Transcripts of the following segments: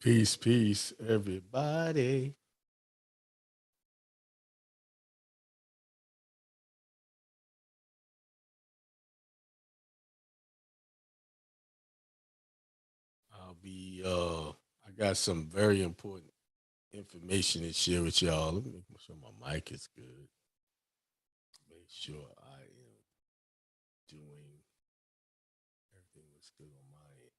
Peace, peace, everybody. I got some very important information to share with y'all. Let me make sure my mic is good. Make sure I am doing everything that's good on my end.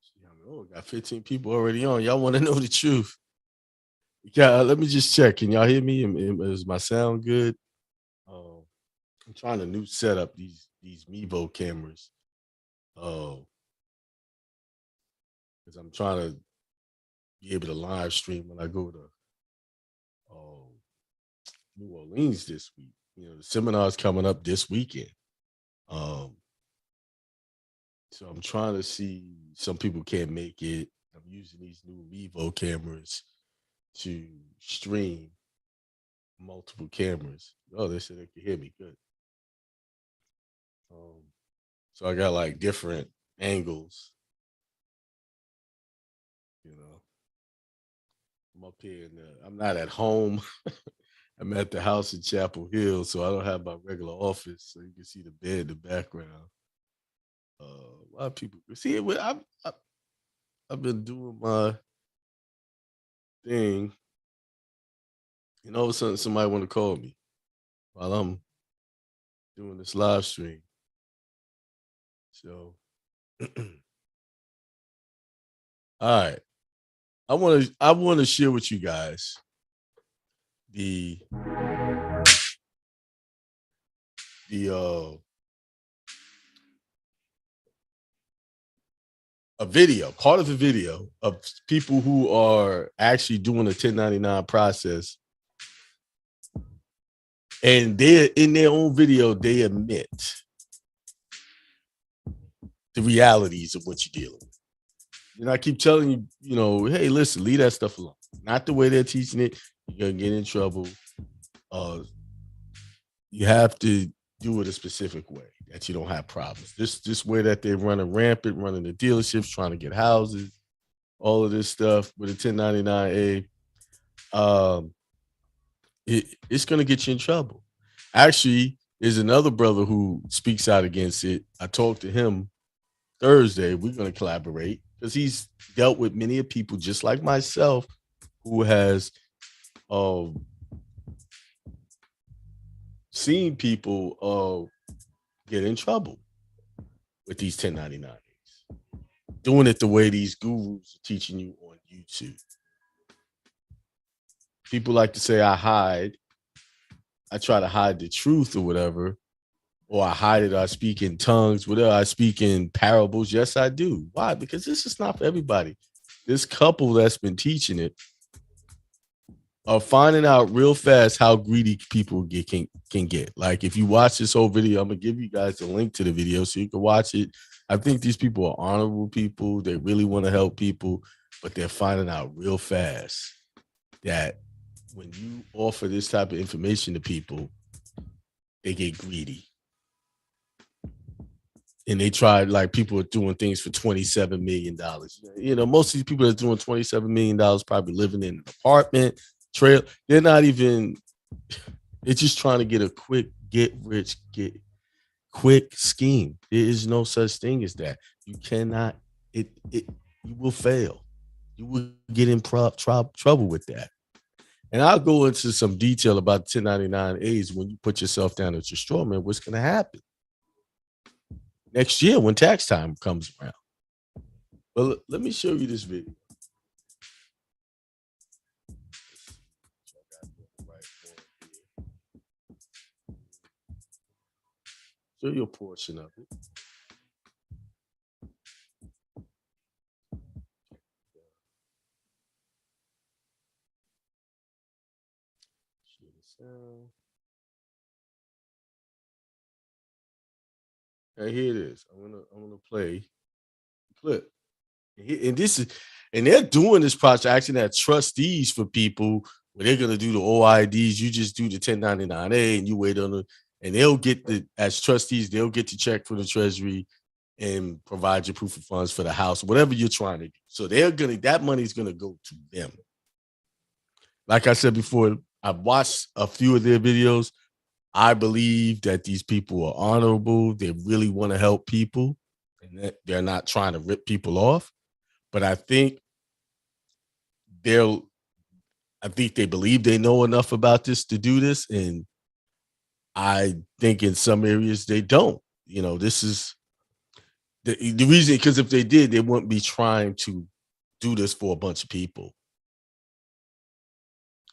See, got 15 people already on. Y'all want to know the truth? Yeah, let me just check. Can y'all hear me? Is my sound good? Um, I'm trying to new set up these Mevo cameras. Oh, because I'm trying to be able to live stream when I go to um, New Orleans this week. The seminar's coming up this weekend. Um, so I'm trying to see. Some people can't make it. I'm using these new Revo cameras to stream multiple cameras. Oh, they said they can hear me good. Um, so I got like different angles. You know, I'm up here, and I'm not at home. I'm at the house in Chapel Hill, so I don't have my regular office. So you can see the bed in the background. A lot of people see it. I've been doing my thing, and all of a sudden somebody want to call me while I'm doing this live stream. So, all right, I want to share with you guys the the a video, part of a video of people who are actually doing the 1099 process, and they in their own video they admit the realities of what you're dealing with. And I keep telling you, hey, listen, leave that stuff alone. Not the way they're teaching it. You're gonna get in trouble. Uh, you have to do it a specific way that you don't have problems. This way that they're running rampant, running the dealerships, trying to get houses, all of this stuff with a 1099A, um, it's gonna get you in trouble. Actually, there's another brother who speaks out against it. I talked to him Thursday. We're gonna collaborate because he's dealt with many of people just like myself who has um seen people get in trouble with these 1099s, doing it the way these gurus are teaching you on YouTube. People like to say I try to hide the truth or whatever, or I hide it, or I speak in tongues, whatever, I speak in parables. Yes, I do. Why? Because this is not for everybody. This couple that's been teaching it are finding out real fast how greedy people can get. Like if you watch this whole video, I'm gonna give you guys the link to the video so you can watch it. I think these people are honorable people. They really want to help people, but they're finding out real fast that when you offer this type of information to people, they get greedy. And they tried, like, people are doing things for $27 million. Most of these people that are doing $27 million probably living in an apartment, trail. They're not even, they're just trying to get a get quick scheme. There is no such thing as that. You cannot, it you will fail. You will get in trouble with that. And I'll go into some detail about 1099As when you put yourself down as your straw man, what's going to happen next year when tax time comes around. Well, let me show you this video. Show you a portion of it. Share the sound. Okay, here it is. I'm gonna play the clip. And this is, and they're doing this process actually at trustees for people where they're gonna do the OIDs. You just do the 1099A and you wait on it, and they'll get as trustees, they'll get the check from the treasury and provide your proof of funds for the house, whatever you're trying to do. So that money's gonna go to them. Like I said before, I've watched a few of their videos. I believe that these people are honorable. They really want to help people, and that they're not trying to rip people off. But I think they believe they know enough about this to do this, and I think in some areas they don't. This is the reason, because if they did, they wouldn't be trying to do this for a bunch of people.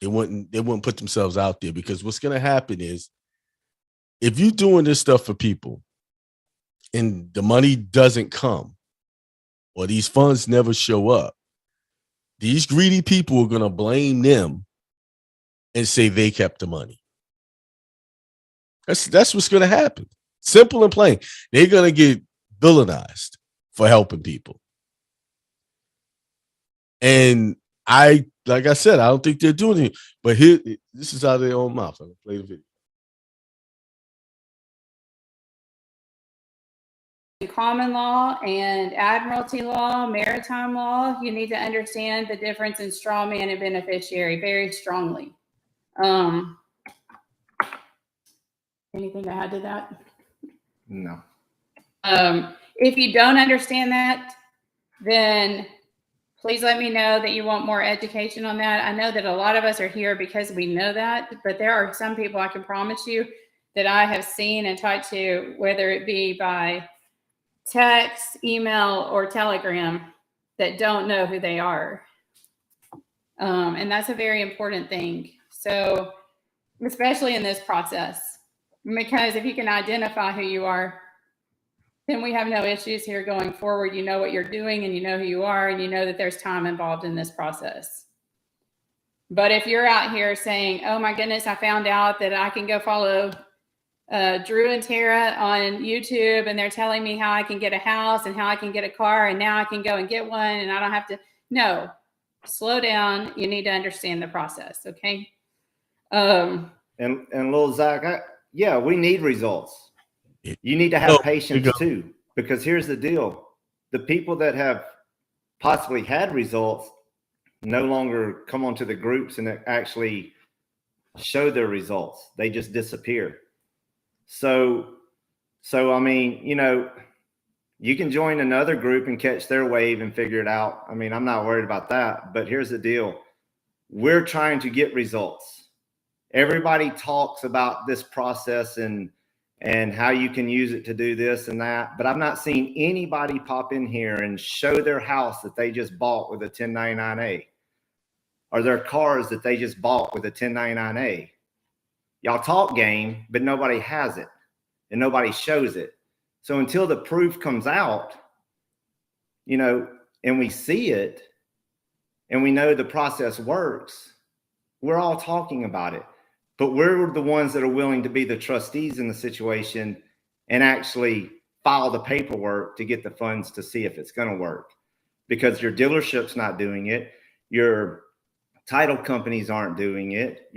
They wouldn't put themselves out there, because what's going to happen is, if you're doing this stuff for people and the money doesn't come, or these funds never show up, these greedy people are going to blame them and say they kept the money. That's what's going to happen. Simple and plain. They're going to get villainized for helping people. And like I said, I don't think they're doing it. But this is out of their own mouth. I'm going to play the video. Common law and admiralty law, maritime law, you need to understand the difference in straw man and beneficiary very strongly. Anything to add to that? No. If you don't understand that, then please let me know that you want more education on that. I know that a lot of us are here because we know that, but there are some people, I can promise you, that I have seen and talked to, whether it be by text, email, or telegram, that don't know who they are. And that's a very important thing. So, especially in this process, because if you can identify who you are, then we have no issues here going forward. You know what you're doing, and you know who you are, and you know that there's time involved in this process. But if you're out here saying, oh my goodness, I found out that I can go follow Drew and Tara on YouTube, and they're telling me how I can get a house and how I can get a car, and now I can go and get one and I don't have to. No, slow down. You need to understand the process. Okay. And little Zach, yeah, we need results. You need to have patience too, because here's the deal. The people that have possibly had results no longer come onto the groups and actually show their results. They just disappear. So I mean, you can join another group and catch their wave and figure it out. I mean, I'm not worried about that, but here's the deal. We're trying to get results. Everybody talks about this process and how you can use it to do this and that, but I've not seen anybody pop in here and show their house that they just bought with a 1099A, or their cars that they just bought with a 1099A. Y'all talk game, but nobody has it and nobody shows it. So until the proof comes out, and we see it and we know the process works, we're all talking about it. But we're the ones that are willing to be the trustees in the situation and actually file the paperwork to get the funds to see if it's going to work, because your dealership's not doing it. Your title companies aren't doing it.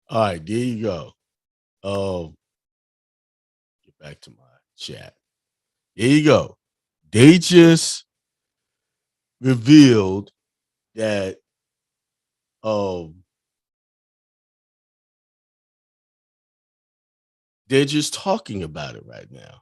All right, there you go. Get back to my chat. There you go. They just revealed that they're just talking about it right now.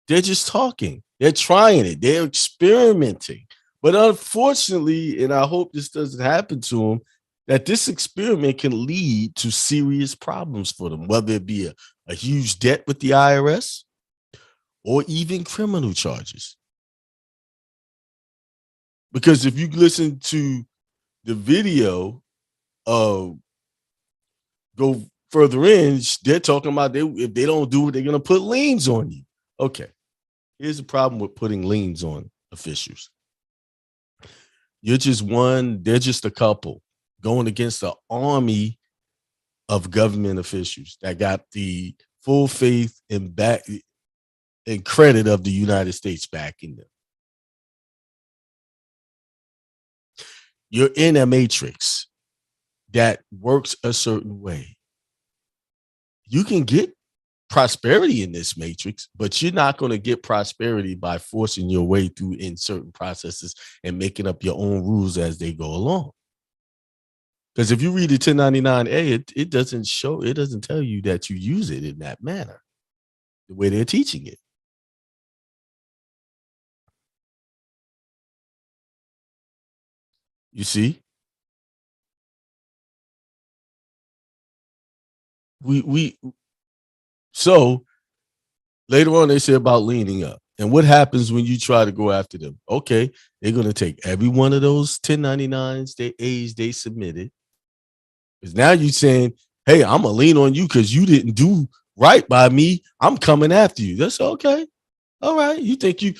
They're just talking. They're trying it. They're experimenting. But unfortunately, and I hope this doesn't happen to them, that this experiment can lead to serious problems for them, whether it be a huge debt with the IRS or even criminal charges. Because if you listen to the video, go further in, they're talking about if they don't do it, they're going to put liens on you. Okay. Here's the problem with putting liens on officials. You're just one, they're just a couple going against the army of government officials that got the full faith and credit of the United States backing them. You're in a matrix that works a certain way. You can get prosperity in this matrix, but you're not going to get prosperity by forcing your way through in certain processes and making up your own rules as they go along. Because if you read the 1099A, it doesn't tell you that you use it in that manner, the way they're teaching it. You see? So later on, they say about leaning up. And what happens when you try to go after them? Okay, they're going to take every one of those 1099s, they submitted. Because now you're saying, hey, I'm going to lean on you because you didn't do right by me. I'm coming after you. That's okay. All right. You think you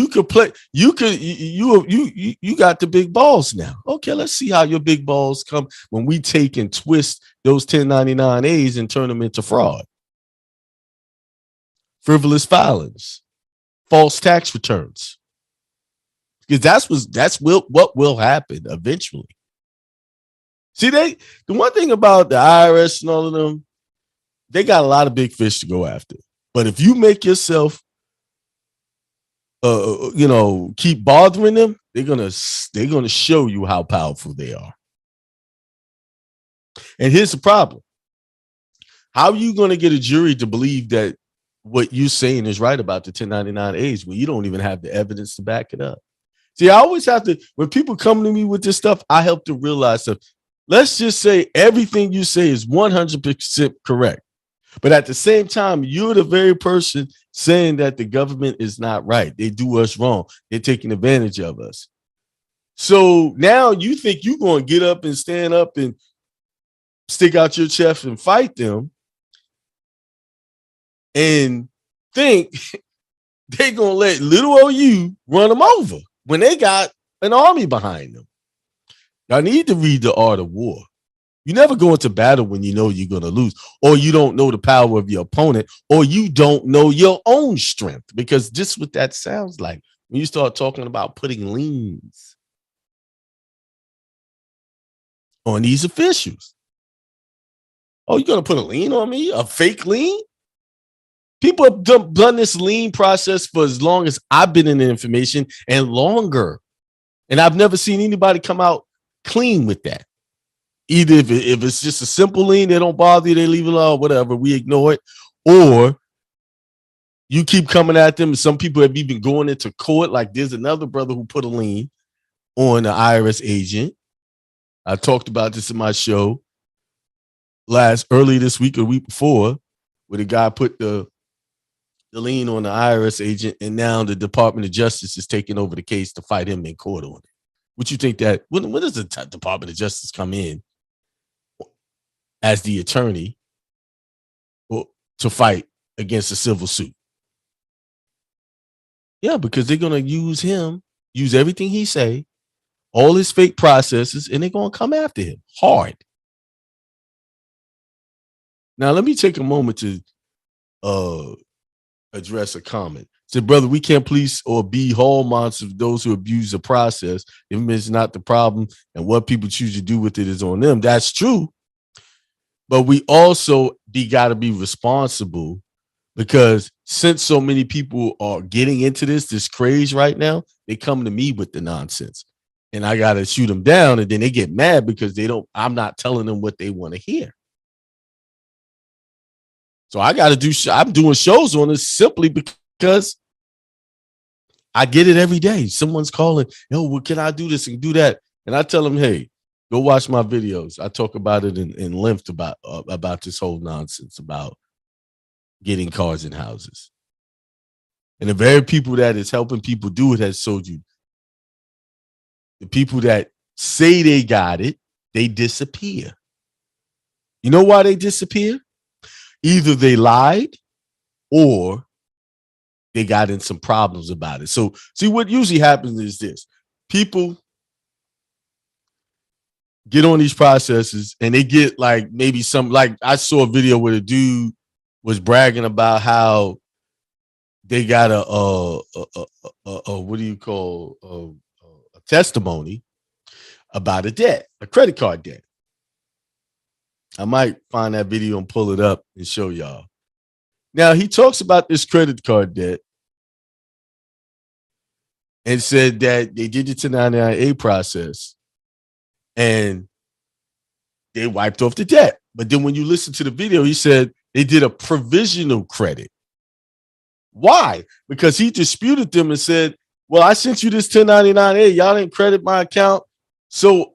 could play, you got the big balls now. Okay, let's see how your big balls come when we take and twist those 1099As and turn them into fraud. Frivolous filings, false tax returns. Because that's what will happen eventually. See, the one thing about the IRS and all of them, they got a lot of big fish to go after. But if you make yourself keep bothering them, they're gonna show you how powerful they are. And here's the problem. How are you gonna get a jury to believe that what you're saying is right about the 1099As when you don't even have the evidence to back it up? See, I always have to, when people come to me with this stuff, I help to realize that, let's just say everything you say is 100% correct. But at the same time, you're the very person saying that the government is not right. They do us wrong. They're taking advantage of us. So now you think you're going to get up and stand up and stick out your chest and fight them and think they're going to let little old you run them over when they got an army behind them. Y'all need to read The Art of War. You never go into battle when you know you're going to lose, or you don't know the power of your opponent, or you don't know your own strength, because this is what that sounds like when you start talking about putting liens on these officials. Oh, you're going to put a lien on me? A fake lien? People have done this lien process for as long as I've been in the information and longer. And I've never seen anybody come out clean with that. Either if it's just a simple lien, they don't bother you, they leave it alone, whatever, we ignore it. Or you keep coming at them. Some people have even going into court. Like there's another brother who put a lien on an IRS agent. I talked about this in my show early this week or the week before, where the guy put the lien on the IRS agent, and now the Department of Justice is taking over the case to fight him in court on it. Would you think that when does the Department of Justice come in as the attorney to fight against a civil suit? Yeah, because they're going to use everything he say, all his fake processes, and they're going to come after him hard. Now, let me take a moment to address a comment. Said, brother, we can't police or be hallmarks of those who abuse the process. If it's not the problem, and what people choose to do with it is on them. That's true. But we also got to be responsible, because since so many people are getting into this craze right now, they come to me with the nonsense, and I got to shoot them down, and then they get mad because I'm not telling them what they want to hear. So I got to I'm doing shows on this simply because I get it every day. Someone's calling, well, can I do this and do that? And I tell them, hey, go watch my videos. I talk about it in length about this whole nonsense about getting cars and houses. And the very people that is helping people do it has told you. The people that say they got it, they disappear. You know why they disappear? Either they lied or they got in some problems about it. So see, what usually happens is this. People get on these processes and they get like maybe some, like I saw a video where the dude was bragging about how they got a what do you call a testimony about a debt, a credit card debt. I might find that video and pull it up and show y'all. Now, he talks about this credit card debt and said that they did the 1099A process and they wiped off the debt. But then when you listen to the video, he said they did a provisional credit. Why? Because he disputed them and said, well, I sent you this 1099A. Y'all didn't credit my account. So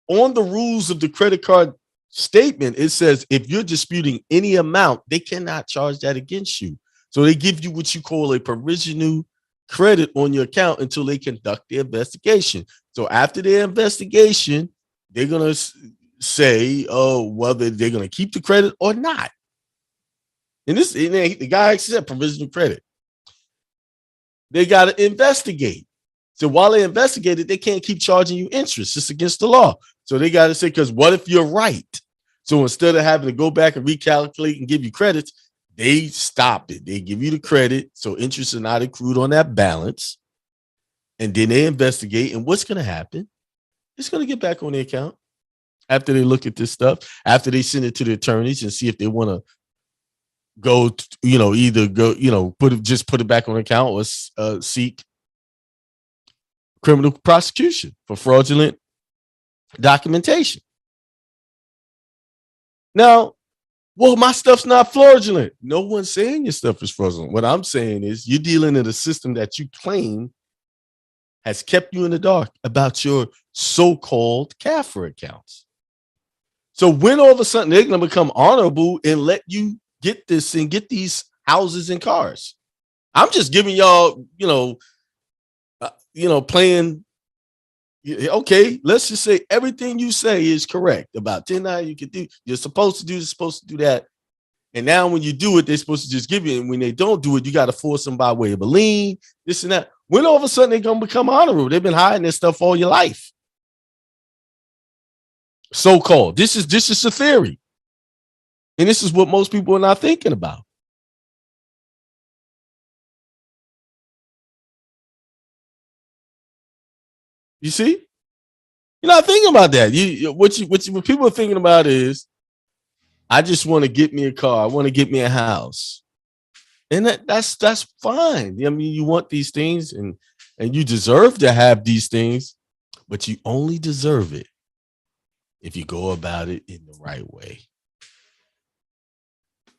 on the rules of the credit card statement, it says if you're disputing any amount, they cannot charge that against you. So they give you what you call a provisional credit on your account until they conduct the investigation. So after their investigation, they're going to say, whether they're going to keep the credit or not. And the guy actually said provisional credit. They got to investigate. So while they investigate it, they can't keep charging you interest. It's against the law. So they got to say, because what if you're right? So instead of having to go back and recalculate and give you credits, they stop it. They give you the credit. So interest is not accrued on that balance. And then they investigate. And what's going to happen? It's going to get back on the account after they look at this stuff, after they send it to the attorneys and see if they want to go, either go, put it back on the account or seek criminal prosecution for fraudulent documentation. Now, well, my stuff's not fraudulent. No one's saying your stuff is fraudulent. What I'm saying is you're dealing in a system that you claim has kept you in the dark about your so-called CAFR accounts. So when all of a sudden they're going to become honorable and let you get this and get these houses and cars. I'm just giving y'all, playing. Okay, let's just say everything you say is correct about 1099. You can do. You're supposed to do. You're supposed to do that. And now when you do it, they're supposed to just give you. And when they don't do it, you got to force them by way of a lien, this and that. When all of a sudden they're gonna become honorable, they've been hiding this stuff all your life. So-called. This is a theory. And this is what most people are not thinking about. You see? You're not thinking about that. What people are thinking about is, I just want to get me a car. I want to get me a house. And that's fine. I mean, you want these things and you deserve to have these things, but you only deserve it if you go about it in the right way.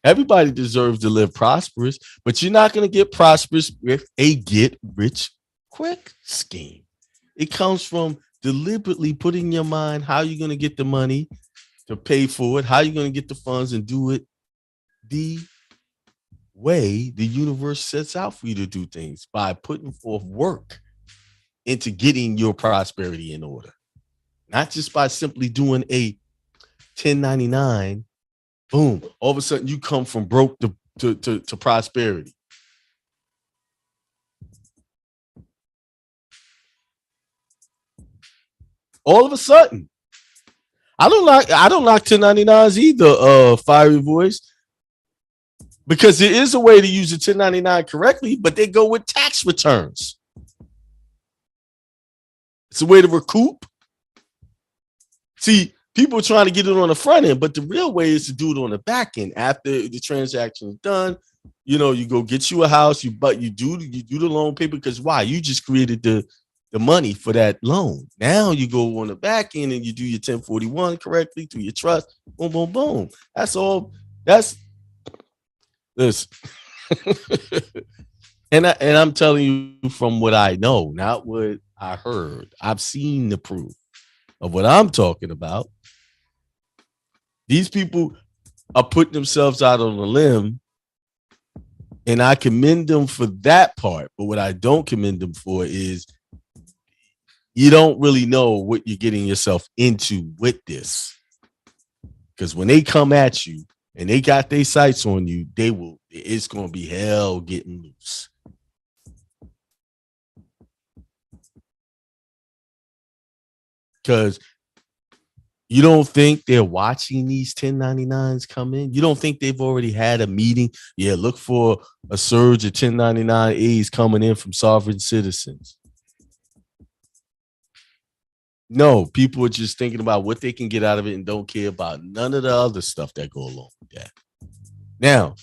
Everybody deserves to live prosperous, but you're not going to get prosperous with a get rich quick scheme. It comes from deliberately putting in your mind how you're going to get the money to pay for it, how you're going to get the funds and do it the way the universe sets out for you to do things, by putting forth work into getting your prosperity in order. Not just by simply doing a 1099. Boom. All of a sudden you come from broke to prosperity. All of a sudden. I don't like 1099s either, Fiery Voice. Because there is a way to use a 1099 correctly, but they go with tax returns. It's a way to recoup. See, people are trying to get it on the front end, but the real way is to do it on the back end. After the transaction is done, you go get you a house, you do the loan paper, because why? You just created the money for that loan. Now you go on the back end and you do your 1041 correctly through your trust. Boom, boom, boom. That's all. That's this. and I'm telling you from what I know, not what I heard. I've seen the proof of what I'm talking about. These people are putting themselves out on a limb, and I commend them for that part. But what I don't commend them for is you don't really know what you're getting yourself into with this. Because when they come at you and they got their sights on you, it's going to be hell getting loose. Because You don't think they're watching these 1099s come in? You don't think they've already had a meeting? Yeah, look for a surge of 1099As coming in from sovereign citizens. No, people are just thinking about what they can get out of it and don't care about none of the other stuff that go along with that. Now,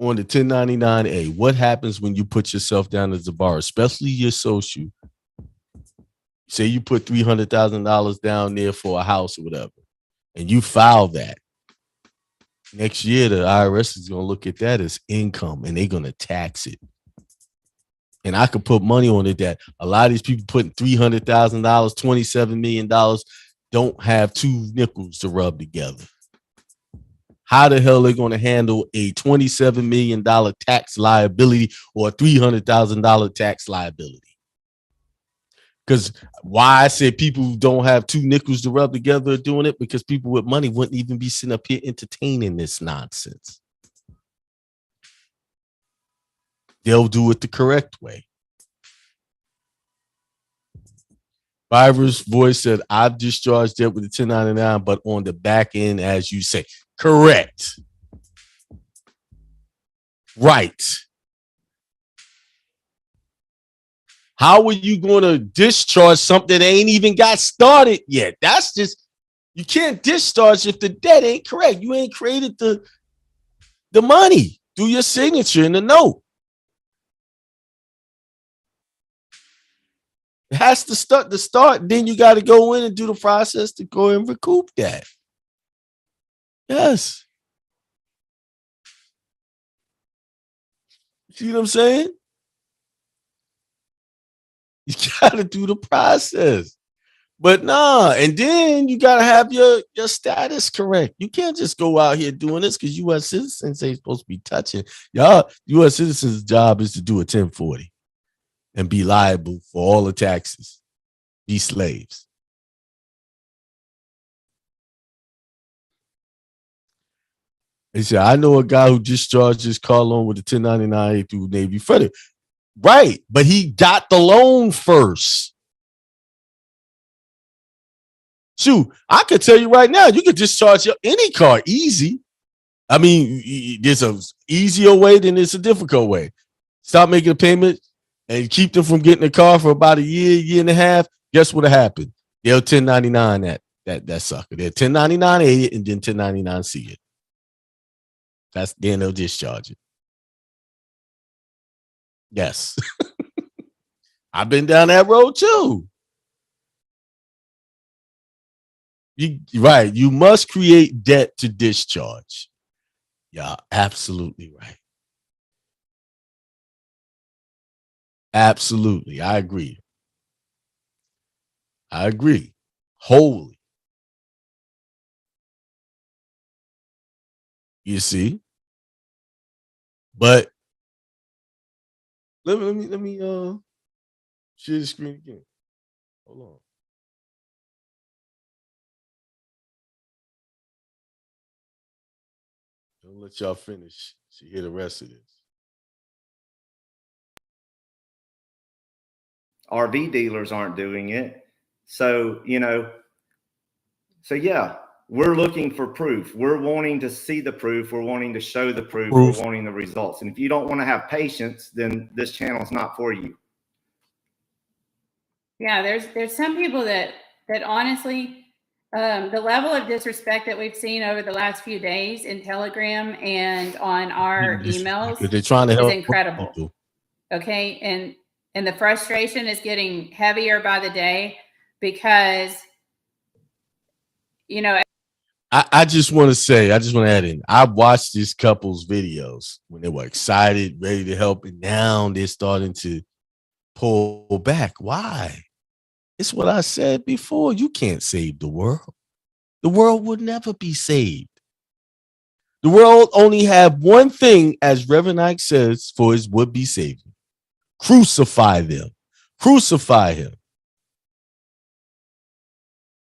on the 1099A, what happens when you put yourself down as a borrower, especially your social? Say you put $300,000 down there for a house or whatever, and you file that. Next year, the IRS is going to look at that as income, and they're going to tax it. And I could put money on it that a lot of these people putting $300,000, $27 million don't have two nickels to rub together. How the hell are they going to handle a $27 million tax liability or a $300,000 tax liability? Because why I say people who don't have two nickels to rub together are doing it, because people with money wouldn't even be sitting up here entertaining this nonsense. They'll do it the correct way. Viver's voice said, I've discharged debt with the 1099, but on the back end, as you say. Correct. Right. How are you going to discharge something that ain't even got started yet? That's just, you can't discharge if the debt ain't correct. You ain't created the money through your signature in the note. It has to start, then you got to go in and do the process to go and recoup that. Yes. See what I'm saying? You got to do the process. But nah, and then you got to have your status correct. You can't just go out here doing this because U.S. citizens ain't supposed to be touching. Y'all, U.S. citizens' job is to do a 1040 and be liable for all the taxes. Be slaves. They said, I know a guy who discharged his car loan with a 1099 through Navy Federal. Right, but he got the loan first. Shoot, I could tell you right now, you could discharge any car easy. I mean, there's an easier way than there's a difficult way. Stop making a payment and keep them from getting a car for about a year and a half. Guess what'll happen? They'll 1099 that sucker. They'll 1099A it and then 1099C it. Then they'll discharge it. Yes. I've been down that road too. Right. You must create debt to discharge. Yeah, absolutely right. Absolutely. I agree. Wholly. You see? But let me share the screen again. Hold on. I'll let y'all finish so you hear the rest of this. RV dealers aren't doing it. So, yeah, we're looking for proof. We're wanting to see the proof. We're wanting to show the proof. We're wanting the results. And if you don't want to have patience, then this channel is not for you. Yeah, there's some people that honestly, the level of disrespect that we've seen over the last few days in Telegram and on our emails they're trying to help is incredible. People. Okay, and the frustration is getting heavier by the day because, I just want to add in, I watched this couple's videos when they were excited, ready to help, and now they're starting to pull back. Why? It's what I said before. You can't save the world. The world would never be saved. The world only have one thing, as Reverend Ike says, for his would-be savior. Crucify them. Crucify him.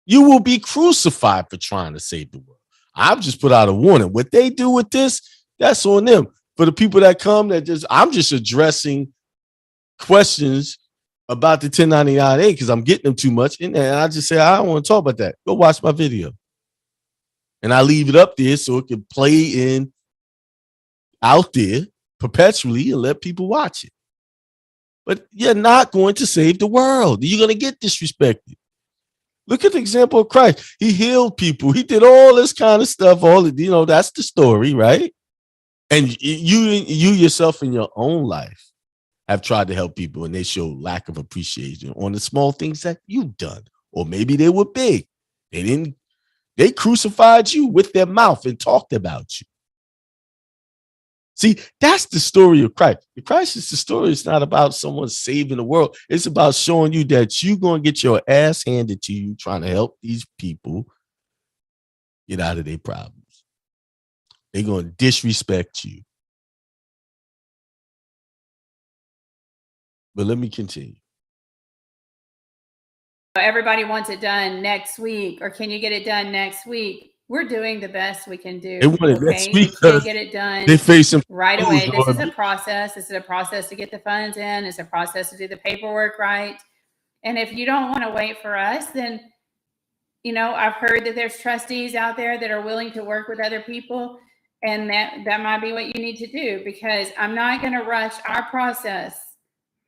You will be crucified for trying to save the world. I've just put out a warning. What they do with this, that's on them. For the people that come, I'm just addressing questions about the 1099A because I'm getting them too much. And I just say, I don't want to talk about that. Go watch my video. And I leave it up there so it can play in out there perpetually and let people watch it. But you're not going to save the world. You're going to get disrespected. Look at the example of Christ. He healed people. He did all this kind of stuff. That's the story, right? And you yourself in your own life have tried to help people and they show lack of appreciation on the small things that you've done. Or maybe they were big. They crucified you with their mouth and talked about you. See, that's the story of Christ. Christ is the story. It's not about someone saving the world. It's about showing you that you're going to get your ass handed to you trying to help these people get out of their problems. They're going to disrespect you. But let me continue. Everybody wants it done next week, or can you get it done next week? We're doing the best we can do. They want it next week. We can't get it done they facing right away. This is a process. This is a process to get the funds in. It's a process to do the paperwork right. And if you don't want to wait for us, then, I've heard that there's trustees out there that are willing to work with other people. And that might be what you need to do, because I'm not going to rush our process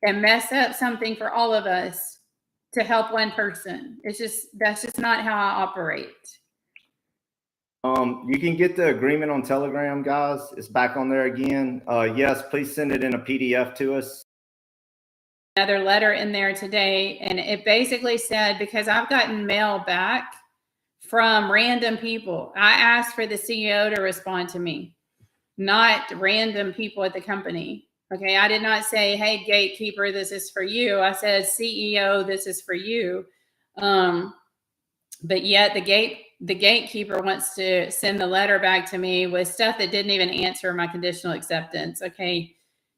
and mess up something for all of us to help one person. That's just not how I operate. You can get the agreement on Telegram, guys. It's back on there again. Yes, please send it in a PDF to us. Another letter in there today, and it basically said, because I've gotten mail back from random people. I asked for the CEO to respond to me, not random people at the company. Okay, I did not say, hey, Gatekeeper, this is for you. I said, CEO, this is for you. But yet the Gatekeeper wants to send the letter back to me with stuff that didn't even answer my conditional acceptance. Okay,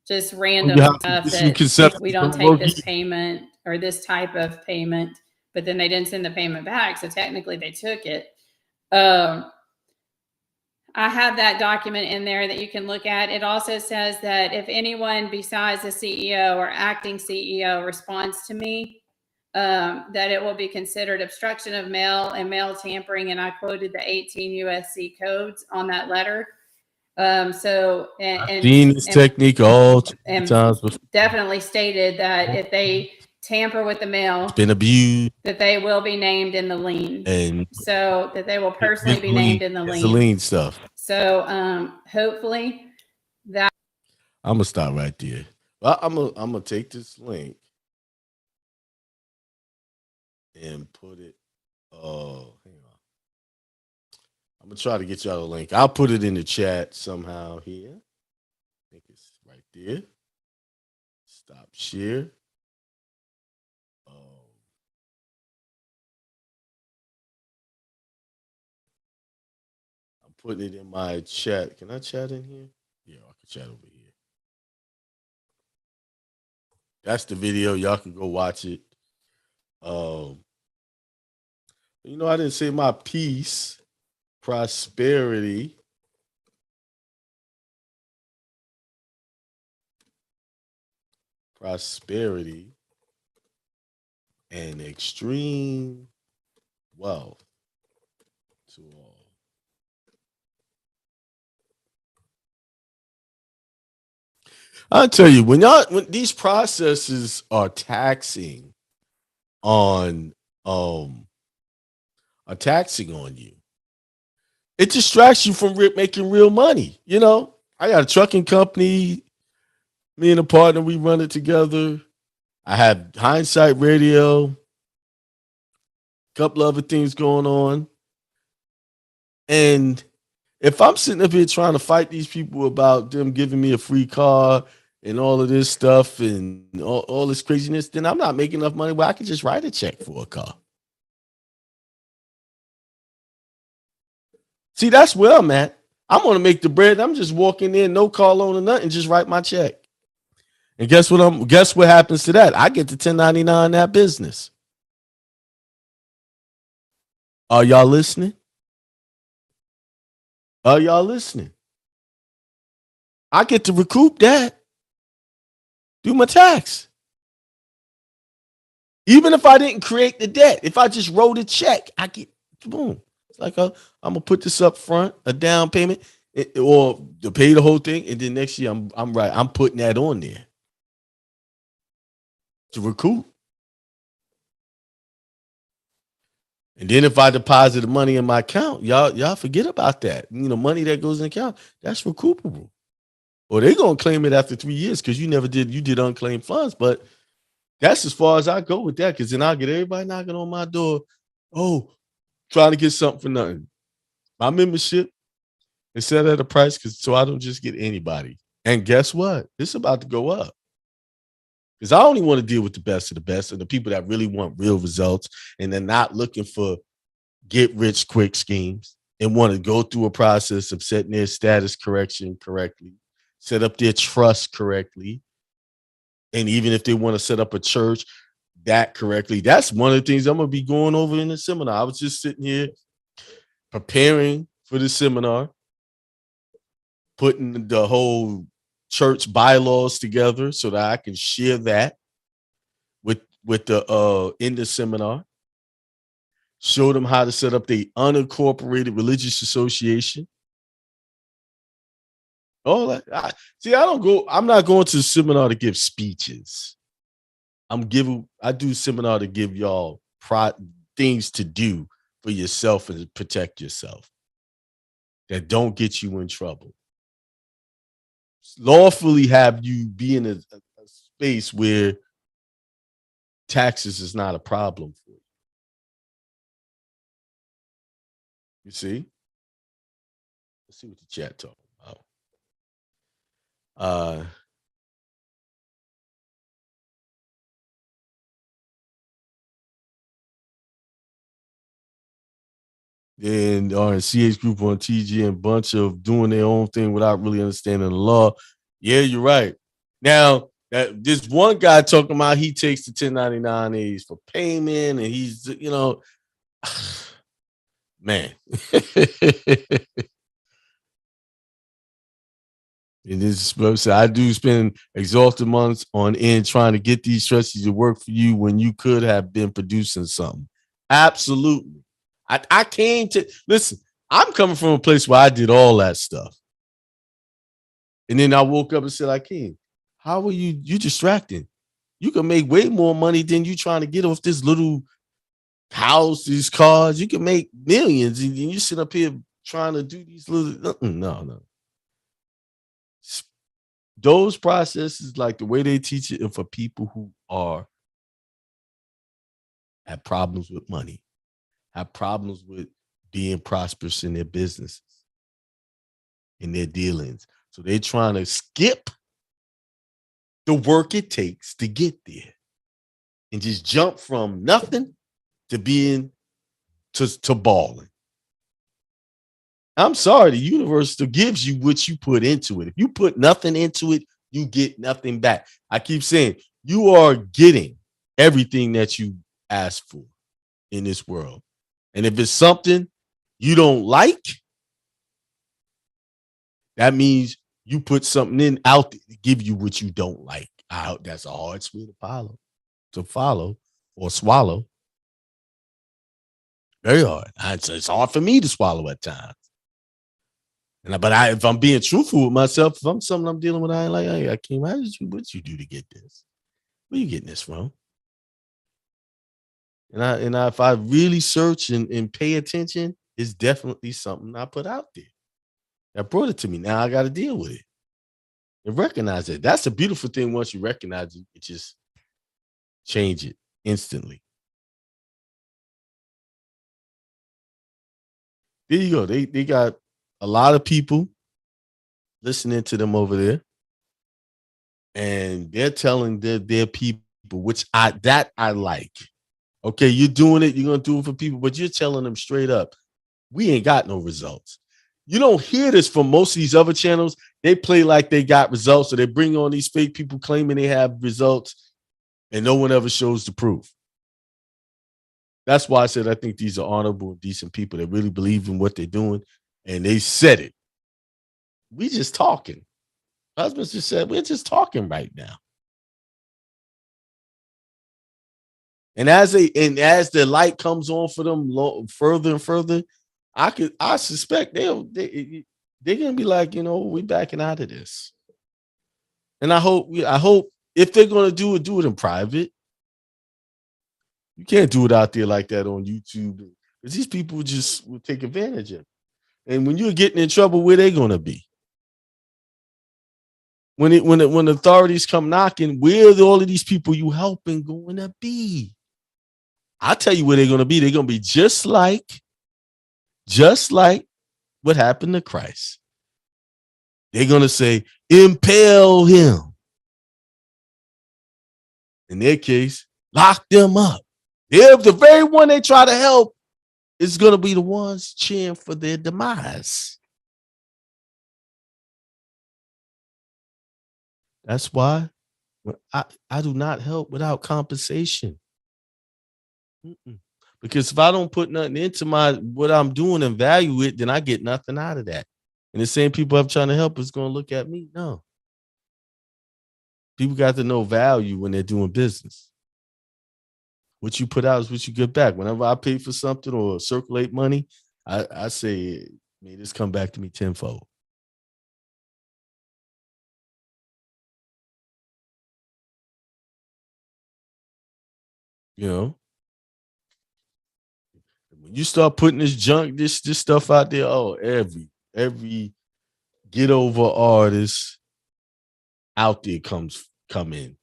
just random stuff that we don't take this payment or this type of payment, but then they didn't send the payment back. So technically they took it. I have that document in there that you can look at. It also says that if anyone besides the CEO or acting CEO responds to me, that it will be considered obstruction of mail and mail tampering. And I quoted the 18 USC codes on that letter. I've seen this technique all times before. Definitely stated that if they tamper with the mail, it's been abused, that they will be named in the lien, and so that they will personally be named in the lien. The lien stuff. So hopefully that. I'm gonna stop right there. Well, I'm gonna take this link and put it. Hang on. I'm gonna try to get y'all a link. I'll put it in the chat somehow here. I think it's right there. Stop share. I'm putting it in my chat. Can I chat in here? Yeah, I can chat over here. That's the video. Y'all can go watch it. I didn't say my piece. Prosperity. And extreme wealth to all. I'll tell you, when these processes are taxing on you, it distracts you from making real money. I got a trucking company. Me and a partner, we run it together. I have Hindsight Radio, a couple other things going on. And if I'm sitting up here trying to fight these people about them giving me a free car and all of this stuff and all this craziness, then I'm not making enough money where I can just write a check for a car. See, that's where I'm at. I'm going to make the bread. I'm just walking in, no call loan or nothing, just write my check. And guess what happens to that? I get the 1099 that business. Are y'all listening? I get to recoup that. Do my tax. Even if I didn't create the debt, if I just wrote a check, I get boom. It's like I'm gonna put this up front, a down payment, or to pay the whole thing, and then next year I'm putting that on there to recoup. And then if I deposit the money in my account, y'all forget about that. Money that goes in the account, that's recoupable. Or they're gonna claim it after 3 years because you did unclaimed funds. But that's as far as I go with that, because then I'll get everybody knocking on my door. Oh, trying to get something for nothing. My membership is set at a price so I don't just get anybody. And guess what? It's about to go up. Because I only want to deal with the best of the best and the people that really want real results, and they're not looking for get rich quick schemes and want to go through a process of setting their status correction correctly, set up their trust correctly. And even if they want to set up a church that correctly, that's one of the things I'm going to be going over in the seminar. I was just sitting here preparing for the seminar, putting the whole church bylaws together so that I can share that with the in the seminar. Show them how to set up the unincorporated religious association. All that. I'm not going to the seminar to give speeches. I do seminar to give y'all things to do for yourself and protect yourself that don't get you in trouble. Lawfully have you be in a space where taxes is not a problem for you. You see? Let's see what the chat talking about. Then CH group on TG and bunch of doing their own thing without really understanding the law. Yeah, you're right. Now, this one guy talking about he takes the 1099-As for payment, and he's, man. And this, I do spend exhausted months on end trying to get these trustees to work for you when you could have been producing something. Absolutely. I came to listen. I'm coming from a place where I did all that stuff. And then I woke up and said, Akeem, how are you distracting? You can make way more money than you trying to get off this little house, these cars. You can make millions, and you sit up here trying to do these little no. Those processes, like the way they teach it, are for people who have problems with money, have problems with being prosperous in their businesses, in their dealings. So they're trying to skip the work it takes to get there and just jump from nothing to being to balling. I'm sorry, the universe still gives you what you put into it. If you put nothing into it, you get nothing back. I keep saying you are getting everything that you asked for in this world. And if it's something you don't like, that means you put something in out to give you what you don't like. That's a hard spirit to follow or swallow. Very hard. It's hard for me to swallow at times. But if I'm being truthful with myself, if I'm something I'm dealing with, I ain't like, hey, Akeem, what you do to get this? Where you getting this from? And if I really search and pay attention, it's definitely something I put out there that brought it to me. Now I got to deal with it and recognize it. That's a beautiful thing. Once you recognize it, you just change it instantly. There you go. They got a lot of people listening to them over there, and they're telling their people, which I like. Okay, you're doing it. You're gonna do it for people, but you're telling them straight up, we ain't got no results. You don't hear this from most of these other channels. They play like they got results, so they bring on these fake people claiming they have results, and no one ever shows the proof. That's why I said I think these are honorable, decent people that really believe in what they're doing, and they said it. We just talking. Husbands just said, we're just talking right now. And as the light comes on for them further and further, I suspect they're gonna be like, we backing out of this. And I hope if they're gonna do it in private. You can't do it out there like that on YouTube, because these people just will take advantage of it. And when you're getting in trouble, where they gonna be? When the authorities come knocking, where are all of these people you helping going to be? I'll tell you where they're gonna be. They're gonna be just like what happened to Christ. They're gonna say, impale him. In their case, lock them up. They're the very one they try to help is going to be the ones cheering for their demise. That's why I do not help without compensation. Because if I don't put nothing into what I'm doing and value it, then I get nothing out of that. And the same people I'm trying to help is going to look at me. No. People got to know value when they're doing business. What you put out is what you get back. Whenever I pay for something or circulate money, I say, may this come back to me tenfold. When you start putting this junk, this stuff out there, every get over artist out there come in.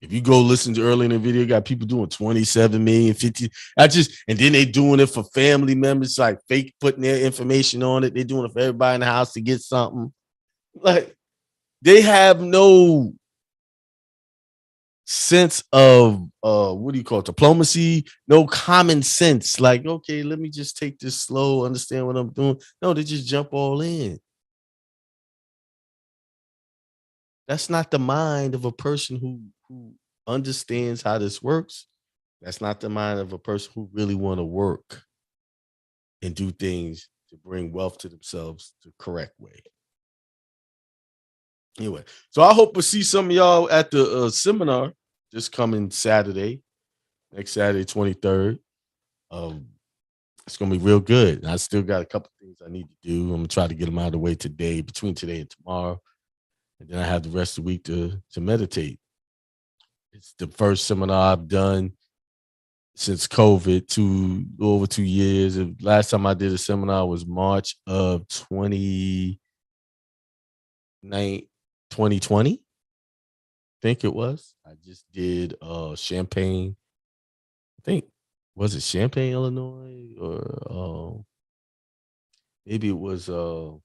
If you go listen to early in the video, got people doing 27 million, 50. And then they doing it for family members, like fake putting their information on it. They're doing it for everybody in the house to get something. Like, they have no sense of diplomacy, no common sense. Like, okay, let me just take this slow, understand what I'm doing. No, they just jump all in. That's not the mind of a person who understands how this works. That's not the mind of a person who really want to work and do things to bring wealth to themselves the correct way. Anyway, so I hope to see some of y'all at the seminar this coming Saturday, next Saturday, 23rd. It's going to be real good. I still got a couple things I need to do. I'm going to try to get them out of the way today, between today and tomorrow. And then I have the rest of the week to meditate. It's the first seminar I've done since COVID, over 2 years. The last time I did a seminar was March of 2020. I think it was. I just did Champaign. I think, was it Champaign, Illinois? Or maybe it was, I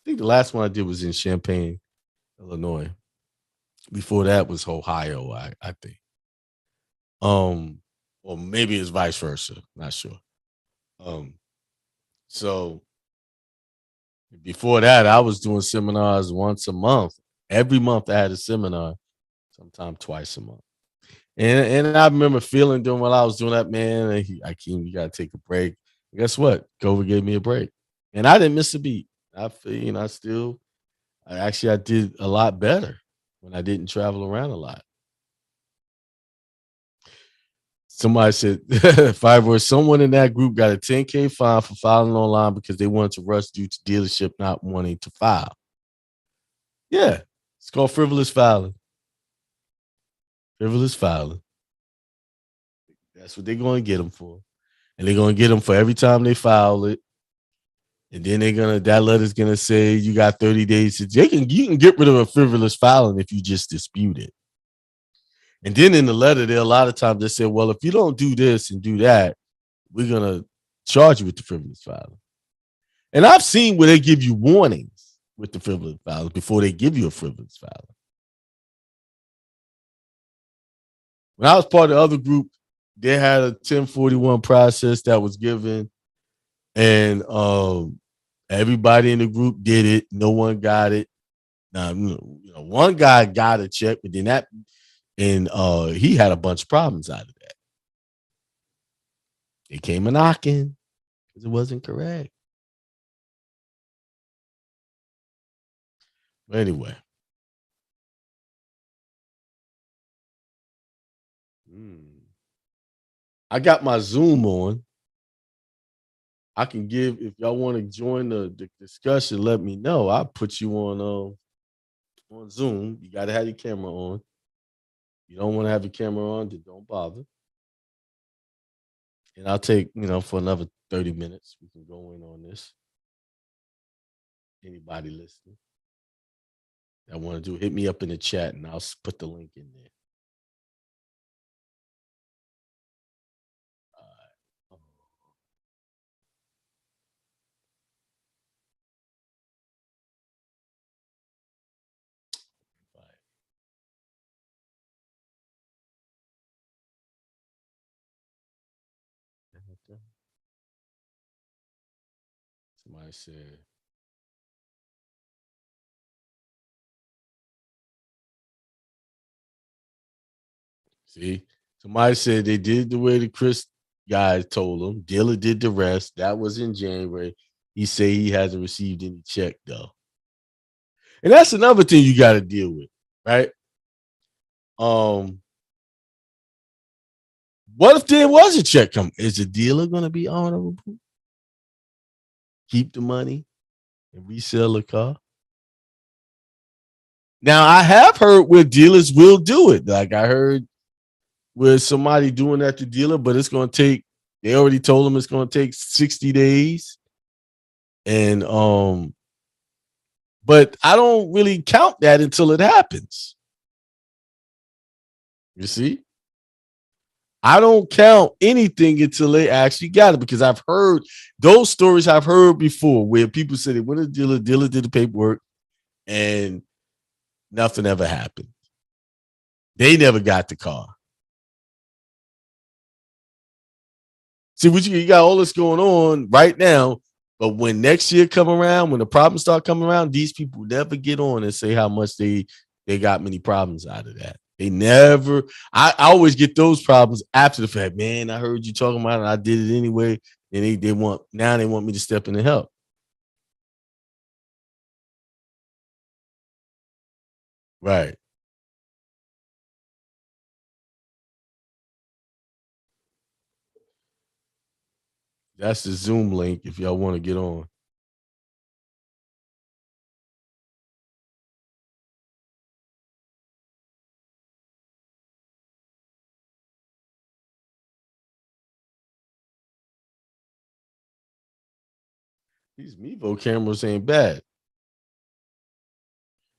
think the last one I did was in Champaign, Illinois. Before that was Ohio, I think. Or maybe it's vice versa. Not sure. So before that, I was doing seminars once a month. Every month I had a seminar, sometimes twice a month. And I remember feeling doing while I was doing that, man, Akeem, you gotta take a break. And guess what? COVID gave me a break. And I didn't miss a beat. I did a lot better when I didn't travel around a lot. Somebody said, Fiverr, someone in that group got a 10K fine for filing online because they wanted to rush due to dealership not wanting to file. Yeah, it's called frivolous filing. Frivolous filing. That's what they're going to get them for. And they're going to get them for every time they file it. And then that letter's going to say you got 30 days. You can get rid of a frivolous filing if you just dispute it. And then in the letter, there a lot of times they say, well, if you don't do this and do that, we're going to charge you with the frivolous filing. And I've seen where they give you warnings with the frivolous filing before they give you a frivolous filing. When I was part of the other group, they had a 1041 process that was given, and everybody in the group did it. No one got it. Now, one guy got a check, but then he had a bunch of problems out of that. They came a knocking because it wasn't correct. But anyway. I got my Zoom on. I can give, if y'all want to join the discussion, let me know. I'll put you on Zoom. You got to have your camera on. You don't want to have your camera on, then don't bother. And I'll take, for another 30 minutes. We can go in on this. Anybody listening that want to do, hit me up in the chat and I'll put the link in there. Somebody said, see, somebody said they did the way the Chris guy told them. Dealer did the rest. That was in January. He said he hasn't received any check though. And that's another thing you got to deal with, right? What if there was a check come? Is the dealer going to be honorable? Keep the money and resell the car? Now, I have heard where dealers will do it. Like I heard where somebody doing that to dealer, but it's going to take, they already told them it's going to take 60 days. And, but I don't really count that until it happens. You see? I don't count anything until they actually got it, because I've heard those stories I've heard before where people said they went to the dealer did the paperwork and nothing ever happened. They never got the car. See, what you got all this going on right now, but when next year come around, when the problems start coming around, these people never get on and say how much they got many problems out of that. They never, I always get those problems after the fact. Man, I heard you talking about it, I did it anyway. And they want me to step in and help. Right. That's the Zoom link if y'all want to get on. These Mevo cameras ain't bad.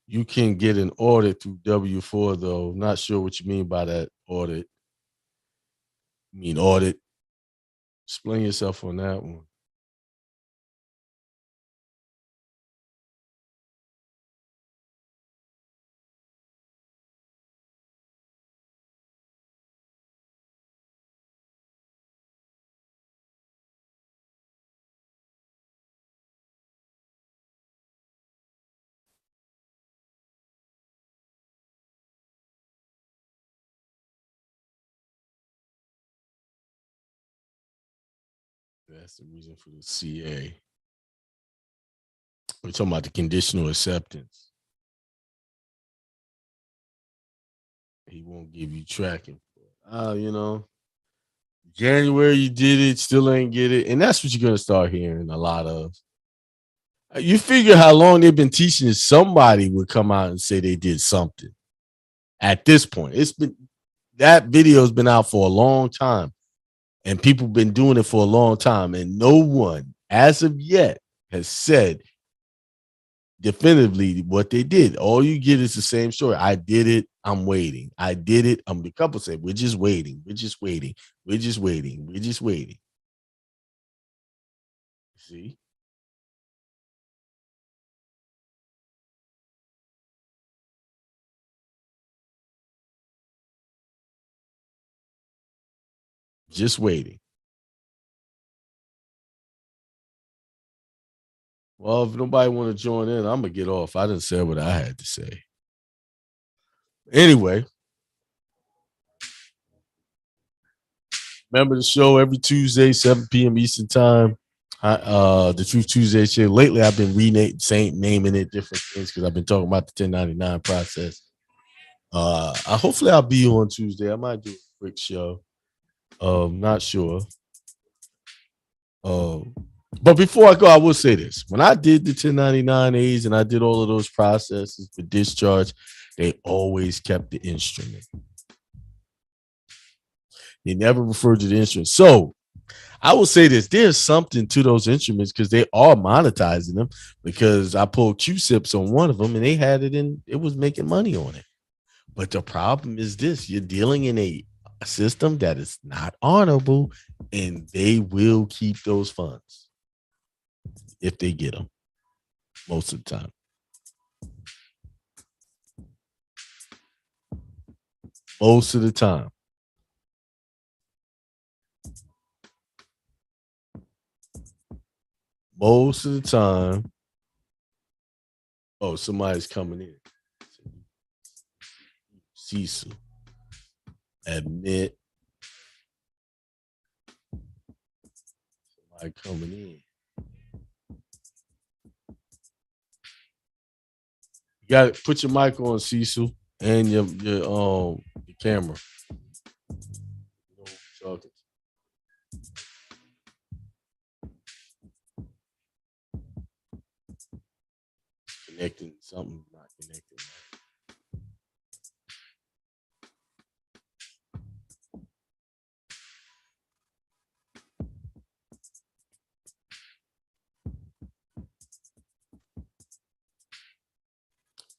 You can get an audit through W4 though. Not sure what you mean by that audit. You mean audit? Explain yourself on that one. That's the reason for the CA. We're talking about the conditional acceptance. He won't give you tracking. January you did it, still ain't get it. And that's what you're going to start hearing a lot of. You figure how long they've been teaching, somebody would come out and say they did something. At this point, that video has been out for a long time. And people have been doing it for a long time. And no one, as of yet, has said definitively what they did. All you get is the same story. I did it. I'm waiting. I did it. The couple said, we're just waiting. We're just waiting. We're just waiting. We're just waiting. See? Just waiting. Well, if nobody want to join in, I'm going to get off. I didn't say what I had to say. Anyway. Remember the show every Tuesday, 7 p.m. Eastern time. The Truth Tuesday show. Lately, I've been naming it different things because I've been talking about the 1099 process. Hopefully I'll be on Tuesday. I might do a quick show. Not sure. But before I go, I will say this. When I did the 1099As and I did all of those processes for discharge, they always kept the instrument. They never referred to the instrument. So I will say this. There's something to those instruments because they are monetizing them, because I pulled QSIPs on one of them and they had it in, it was making money on it. But the problem is this: you're dealing in a system that is not honorable, and they will keep those funds if they get them most of the time. Most of the time. Most of the time. Oh, somebody's coming in. Cecil. Admit. Somebody coming in. You got to put your mic on, Cecil, and your camera. Connecting, something not connected.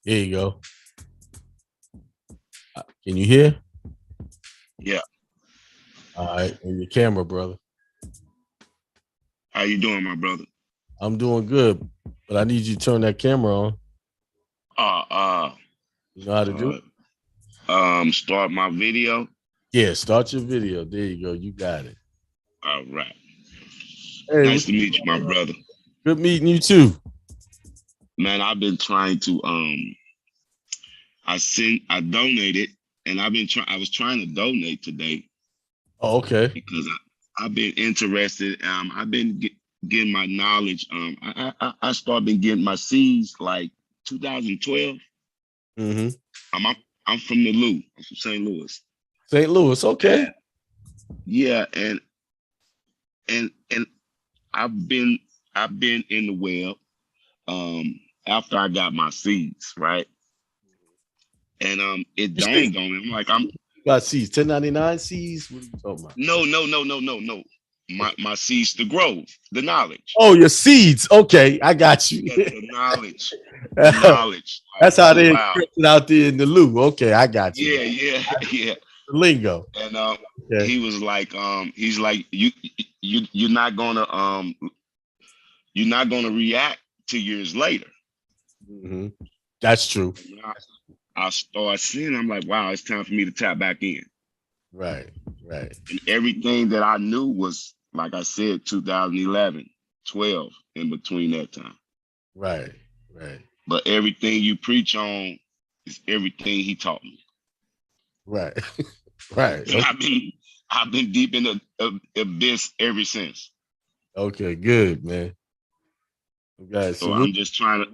There you go. Can you hear? Yeah. All right. And your camera, brother. How you doing, my brother? I'm doing good, but I need you to turn that camera on. You know how to do it? Start my video. Yeah, start your video. There you go. You got it. All right. Hey, nice to meet you, my brother. Good meeting you too. Man, I've been trying to I donated, and I was trying to donate today. Oh, okay. Because I've been interested. I've been getting my knowledge. I started getting my C's like 2012. Mm-hmm. I'm from the Lou. I'm from St. Louis. St. Louis, okay. Yeah, and I've been in the web after I got my C's, right? And it dawned on me. I'm like, got C's, 1099 C's. What are you talking about? No. My seeds to grow, the knowledge. Oh, your seeds. Okay, I got you. The knowledge. The knowledge. That's how they encrypted out there in the Lou. Okay, I got you. Yeah. The lingo. And he was like, he's like, you're not gonna react 2 years later. Mm-hmm. That's true. I start seeing, I'm like, wow, it's time for me to tap back in. Right. And everything that I knew was, like I said, 2011, 12, in between that time. Right. But everything you preach on is everything he taught me. Right. And I've been deep in the abyss ever since. Okay, good, man. Okay, so I'm just trying to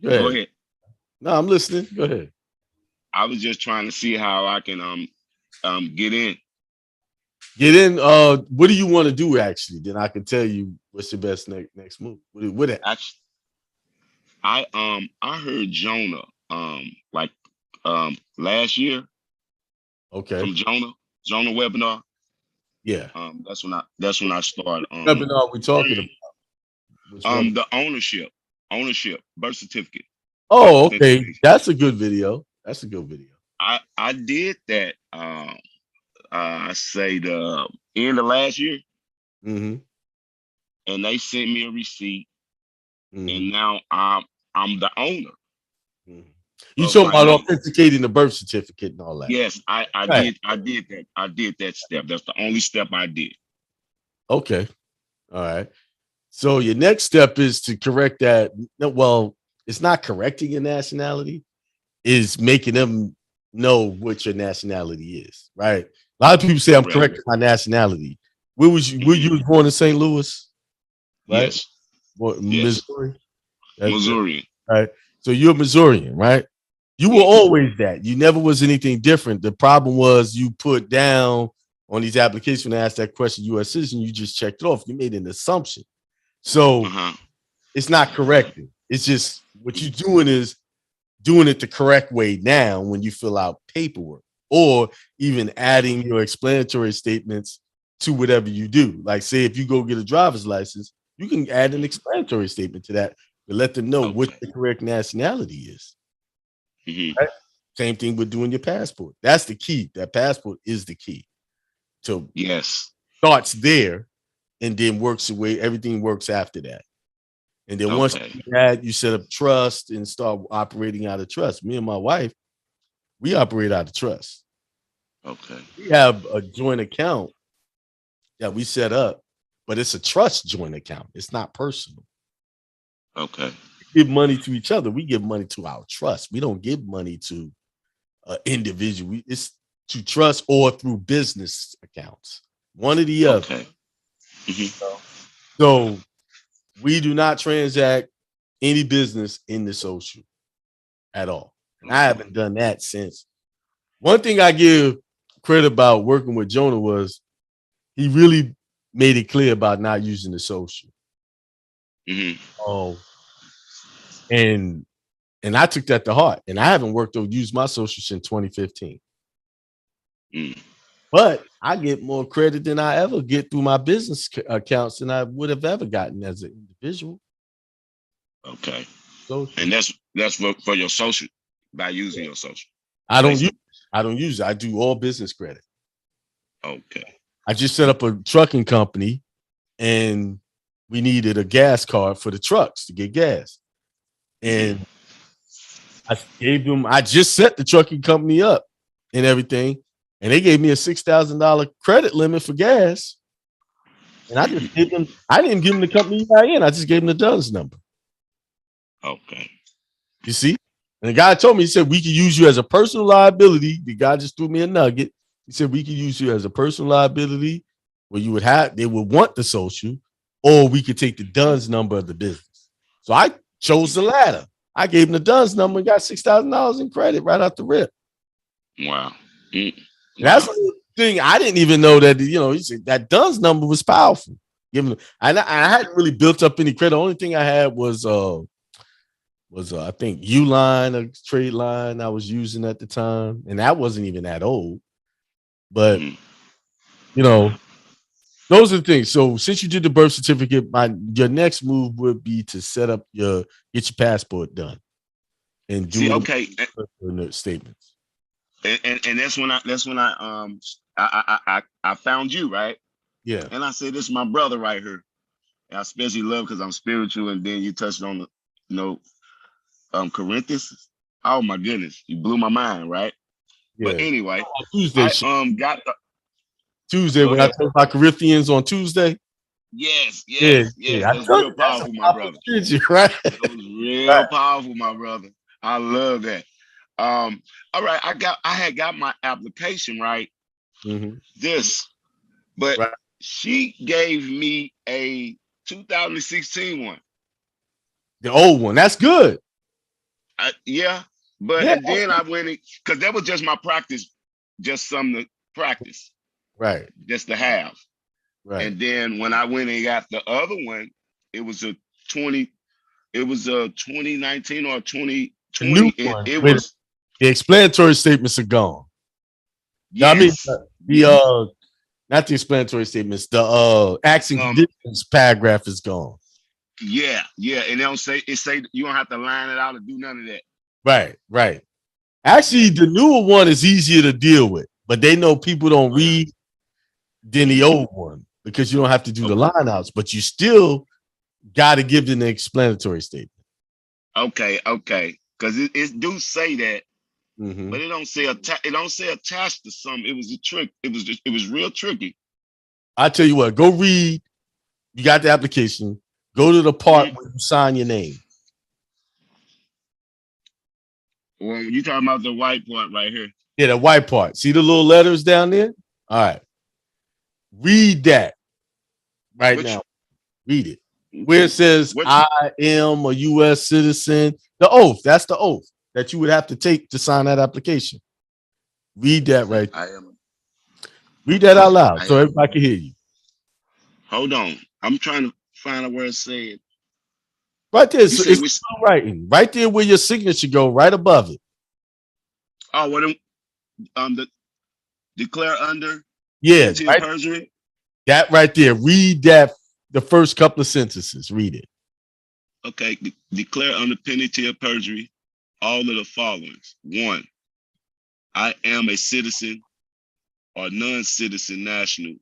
go ahead. No, I'm listening. Go ahead. I was just trying to see how I can get in. Get in. What do you want to do actually? Then I can tell you what's your best next move. What actually? I heard Jonah last year. Okay. From Jonah webinar. Yeah. That's when I started. Webinar we talking about. The ownership birth certificate. Oh, okay. That's a good video. I did that. I say the end of last year. Mm-hmm. And they sent me a receipt. Mm-hmm. And now I'm the owner. Mm-hmm. You talking about authenticating the birth certificate and all that? Yes, I did that. I did that step. That's the only step I did. Okay. All right. So your next step is to correct that. Well, it's not correcting your nationality, is making them know what your nationality is, right? A lot of people say I'm correcting my nationality. Where was you? Were you born in St. Louis? Right? Yes. What, Missouri? Missourian. Right. So you're a Missourian, right? You were always that. You never was anything different. The problem was you put down on these applications when they ask that question, U.S. citizen, you just checked it off. You made an assumption. So it's not correcting. It's just what you're doing is doing it the correct way now when you fill out paperwork, or even adding your explanatory statements to whatever you do. Like, say, if you go get a driver's license, you can add an explanatory statement to that to let them know what the correct nationality is. Right? Same thing with doing your passport. That's the key. That passport is the key. So starts there and then works away. Everything works after that. And then once you set up trust and start operating out of trust. Me and my wife, we operate out of trust. We have a joint account that we set up, but it's a trust joint account. It's not personal. We give money to each other. We give money to our trust. We don't give money to individual. It's to trust or through business accounts. One or the other. So we do not transact any business in the social at all. And I haven't done that since. One thing I give credit about working with Jonah was he really made it clear about not using the social. And I took that to heart. And I haven't used my social since 2015. But I get more credit than I ever get through my business accounts than I would have ever gotten as an individual. Social. And that's for your social, by using your social. I don't use it. I do all business credit. I just set up a trucking company and we needed a gas card for the trucks to get gas. And I just set the trucking company up and everything. And they gave me a $6,000 credit limit for gas. And I just gave them, I didn't give them the company EIN. I just gave them the DUNS number. You see? And the guy told me, he said, we could use you as a personal liability. The guy just threw me a nugget. He said, we could use you as a personal liability where they would want the social, or we could take the DUNS number of the business. So I chose the latter. I gave him the DUNS number and got $6,000 in credit right out the rip. Wow. That's the thing. I didn't even know that, he said that DUNS number was powerful. I hadn't really built up any credit. The only thing I had was I think Uline, a trade line I was using at the time. And that wasn't even that old. But, those are the things. So since you did the birth certificate, your next move would be to get your passport done and do statements. And that's when I found you, right? Yeah. And I said, this is my brother right here. And I especially love because I'm spiritual. And then you touched on Corinthians. Oh my goodness, you blew my mind, right? Yeah. But anyway, Tuesday. Tuesday when I talk about Corinthians on Tuesday. Yes. Yeah. That's real powerful, my brother. Right? That was real powerful, my brother. I love that. All right, I had got my application right. But she gave me a 2016 one. The old one. That's good. And then I went because that was just my practice, just something to practice. Right. Just to have. Right. And then when I went and got the other one, it was a 2019 or 2020. It was the explanatory statements are gone. Yes. Not the explanatory statements, the acts and conditions paragraph is gone. Yeah. And they don't say you don't have to line it out or do none of that. Right. Actually, the newer one is easier to deal with, but they know people don't read than the old one because you don't have to do the line outs, but you still got to give them the explanatory statement. Okay. Because it do say that, but it don't say attached to something. It was a trick. It was real tricky. I tell you what, go read. You got the application. Go to the part where you sign your name. Well, you talking about the white part right here. Yeah, the white part. See the little letters down there? All right. Read that now. Read it. Where it says, I am a U.S. citizen. The oath. That's the oath that you would have to take to sign that application. Read that right. I am. Read that out loud so everybody can hear you. Hold on. I'm trying to find out where it said. Right there. So it's writing. Right there where your signature go, right above it. Oh, what the declare under right, perjury. That right there. Read that, the first couple of sentences. Read it. Okay. Declare under penalty of perjury all of the following. 1, I am a citizen or non-citizen national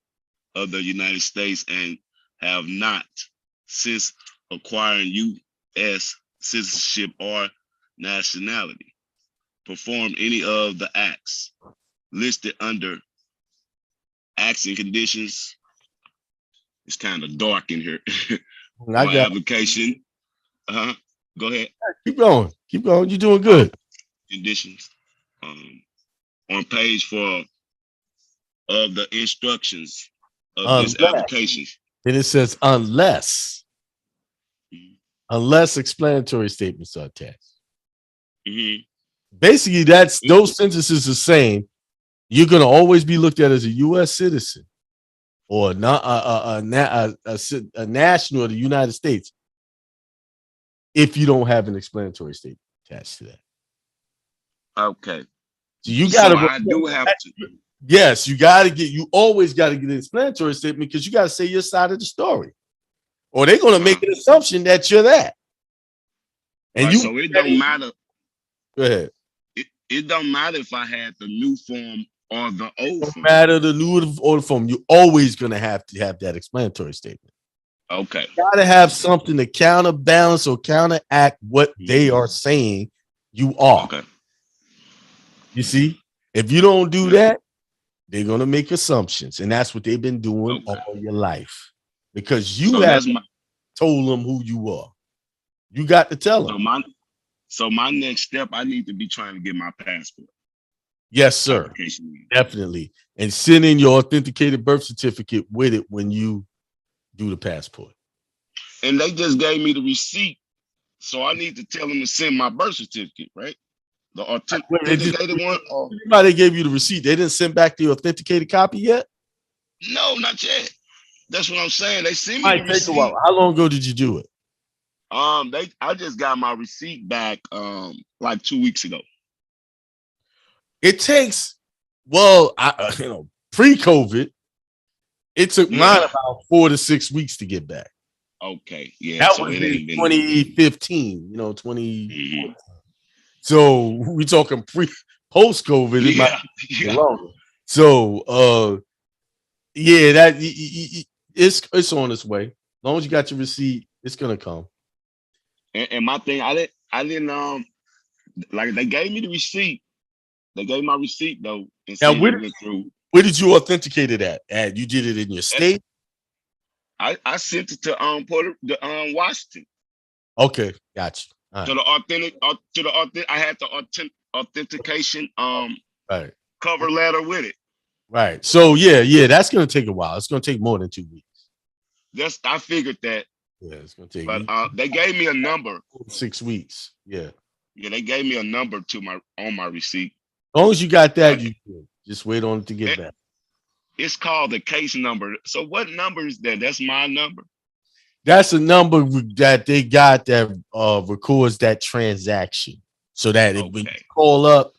of the United States and have not, since acquiring U.S. citizenship or nationality, performed any of the acts listed under acts and conditions. It's kind of dark in here. On application. Go ahead. Keep going. Keep going. You're doing good. Conditions. On page 4 of the instructions of this application. Then it says unless explanatory statements are attached. Basically, those sentences are saying you're going to always be looked at as a U.S. citizen or not a national of the United States if you don't have an explanatory statement attached to that. Okay. So you got to. I do have to. Yes, you always got to get an explanatory statement because you got to say your side of the story, or they're going to make an assumption that you're that. And so it don't matter. Go ahead. It don't matter if I had the new form or the old form. No matter the new or the form, you're always going to have that explanatory statement. Okay. You got to have something to counterbalance or counteract what they are saying you are. Okay. You see, if you don't do that, they're going to make assumptions, and that's what they've been doing all your life because you haven't told them who you are. You got to tell them. So my next step, I need to be trying to get my passport. Yes, sir. Definitely. And send in your authenticated birth certificate with it when you do the passport. And they just gave me the receipt, so I need to tell them to send my birth certificate, right? The authenticated one? They gave you the receipt. They didn't send back the authenticated copy yet? No, not yet. That's what I'm saying. They sent me the receipt. Take a while. How long ago did you do it? I just got my receipt back like 2 weeks ago. It takes, pre-COVID, it took mine about 4 to 6 weeks to get back. Okay, yeah. That was in 2015, 2014. So we talking post-COVID. It might be longer. So it's on its way. As long as you got your receipt, it's gonna come. And my thing, I didn't like they gave me the receipt. They gave my receipt though. And now where did you authenticate it at? You did it in your state? I sent it to Washington. Okay, gotcha. Right. To the authentic, I had the authentication cover letter with it. Right. So yeah, that's gonna take a while. It's gonna take more than 2 weeks. I figured that. Yeah, it's gonna take. But they gave me a number. 6 weeks. Yeah. Yeah, they gave me a number on my receipt. As long as you got that, you can just wait on it to get back. It's called the case number. So what number is that? That's my number. That's a number that they got that records that transaction. So that if we call up,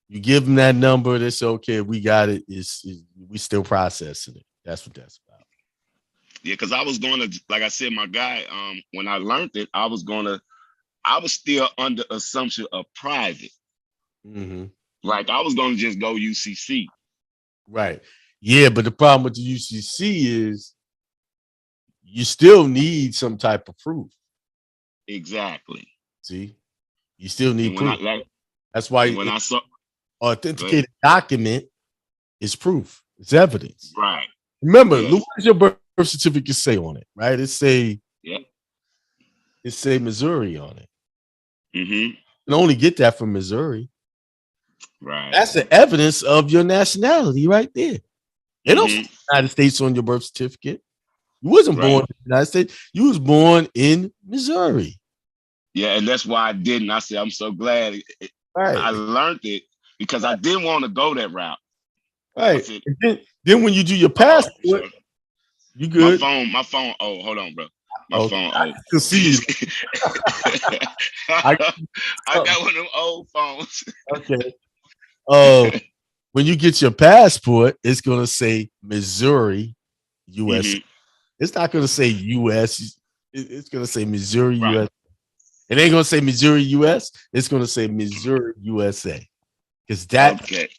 you give them that number, they say, okay, we got it. We still processing it. That's what that's about. Yeah, because I was going to, like I said, my guy, when I learned it, I was still under assumption of private. Mm-hmm. Like I was going to just go UCC. Right. Yeah, but the problem with the UCC is you still need some type of proof. Exactly. See, you still need proof. That's why when I saw authenticated document is proof. It's evidence. Right. Remember, look what your birth certificate say on it. Right. It say Missouri on it. Mm-hmm. You can only get that from Missouri. Right. That's the evidence of your nationality right there. They don't say United States on your birth certificate. You wasn't born in the United States. You was born in Missouri. Yeah, and that's why I didn't. I said, I'm so glad I learned it because I didn't want to go that route. Right. said, And then when you do your passport, sorry. you good. My phone. Oh, hold on, bro. My Okay. phone. I Oh, can see you. I, I got one of them old phones. okay. When you get your passport, it's gonna say Missouri, US. Mhm. It's not gonna say US. It's gonna say Missouri, Right. US. It ain't gonna say Missouri, US. It's gonna say Missouri, USA. Because that Okay.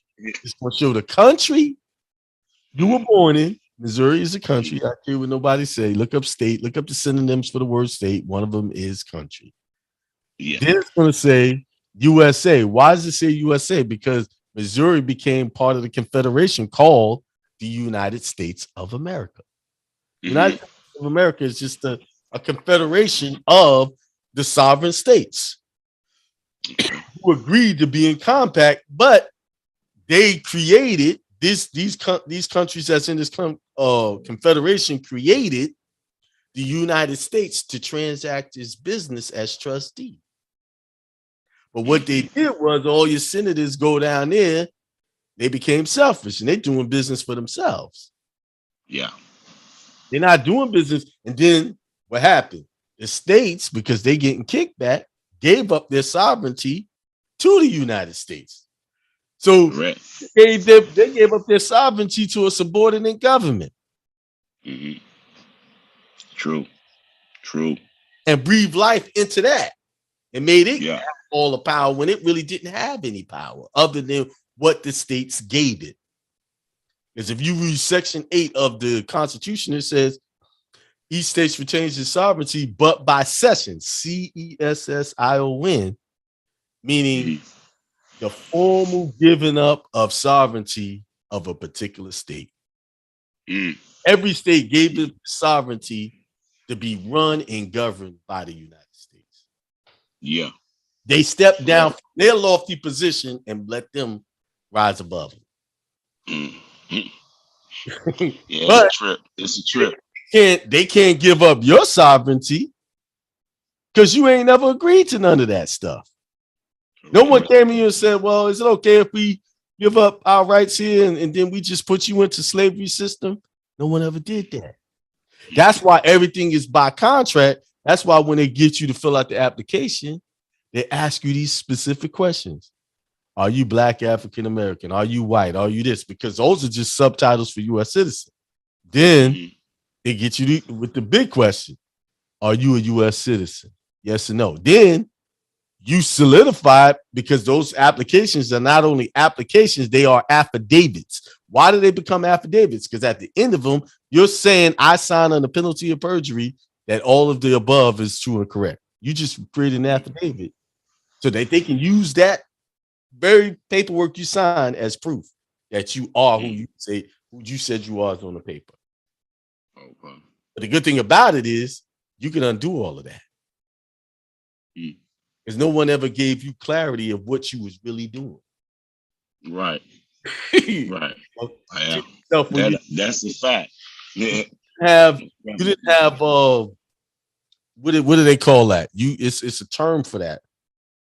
is gonna show the country you were Mhm. born in. Missouri is a country. I care what nobody say. Look up state. Look up the synonyms for the word state. One of them is country. Yeah. Then it's going to say USA. Why does it say USA? Because Missouri became part of the Confederation called the United States of America. United Mhm. States of America is just a confederation of the sovereign states Okay. who agreed to be in compact, but they created these countries that's in this confederation created the United States to transact its business as trustee. But what they Mhm. did was all your senators go down there, they became selfish and they're doing business for themselves. Yeah. They're not doing business. And then what happened? The states, because they getting kickback, gave up their sovereignty to the United States. So Correct. they gave up their sovereignty to a subordinate government Mhm. True. True. and breathed life into that and made it Yeah. have all the power when it really didn't have any power other than what the states gave it. Because if you read Section 8 of the Constitution, it says each state retains its sovereignty, but by cession, CESSION, meaning Mhm. the formal giving up of sovereignty of a particular state. Mm. Every state gave it sovereignty to be run and governed by the United States. Yeah. They stepped down Correct. from their lofty position and let them rise above them. Mhm. Yeah, it's a But trip. It's a trip. they can't give up your sovereignty because you ain't never agreed to none of that stuff. No one Correct. came to you and said, well, is it okay if we give up our rights here and then we just put you into slavery system? No one ever did that. That's why everything is by contract. That's why when they get you to fill out the application, they ask you these specific questions. Are you black, African American? Are you white? Are you this? Because those are just subtitles for US citizens. Then Mhm. they get you with the big question. Are you a US citizen? Yes or no. Then you solidify because those applications are not only applications, they are affidavits. Why do they become affidavits? Because at the end of them, you're saying I sign on the penalty of perjury that all of the above is true and correct. You just create an affidavit so that they can use that very paperwork you sign as proof that you are who you said you are on the paper. Okay. But the good thing about it is you can undo all of that. Mm. Because no one ever gave you clarity of what you was really doing. Right. Right. Yeah. That's a fact. Yeah. You didn't have what do they call that? It's a term for that.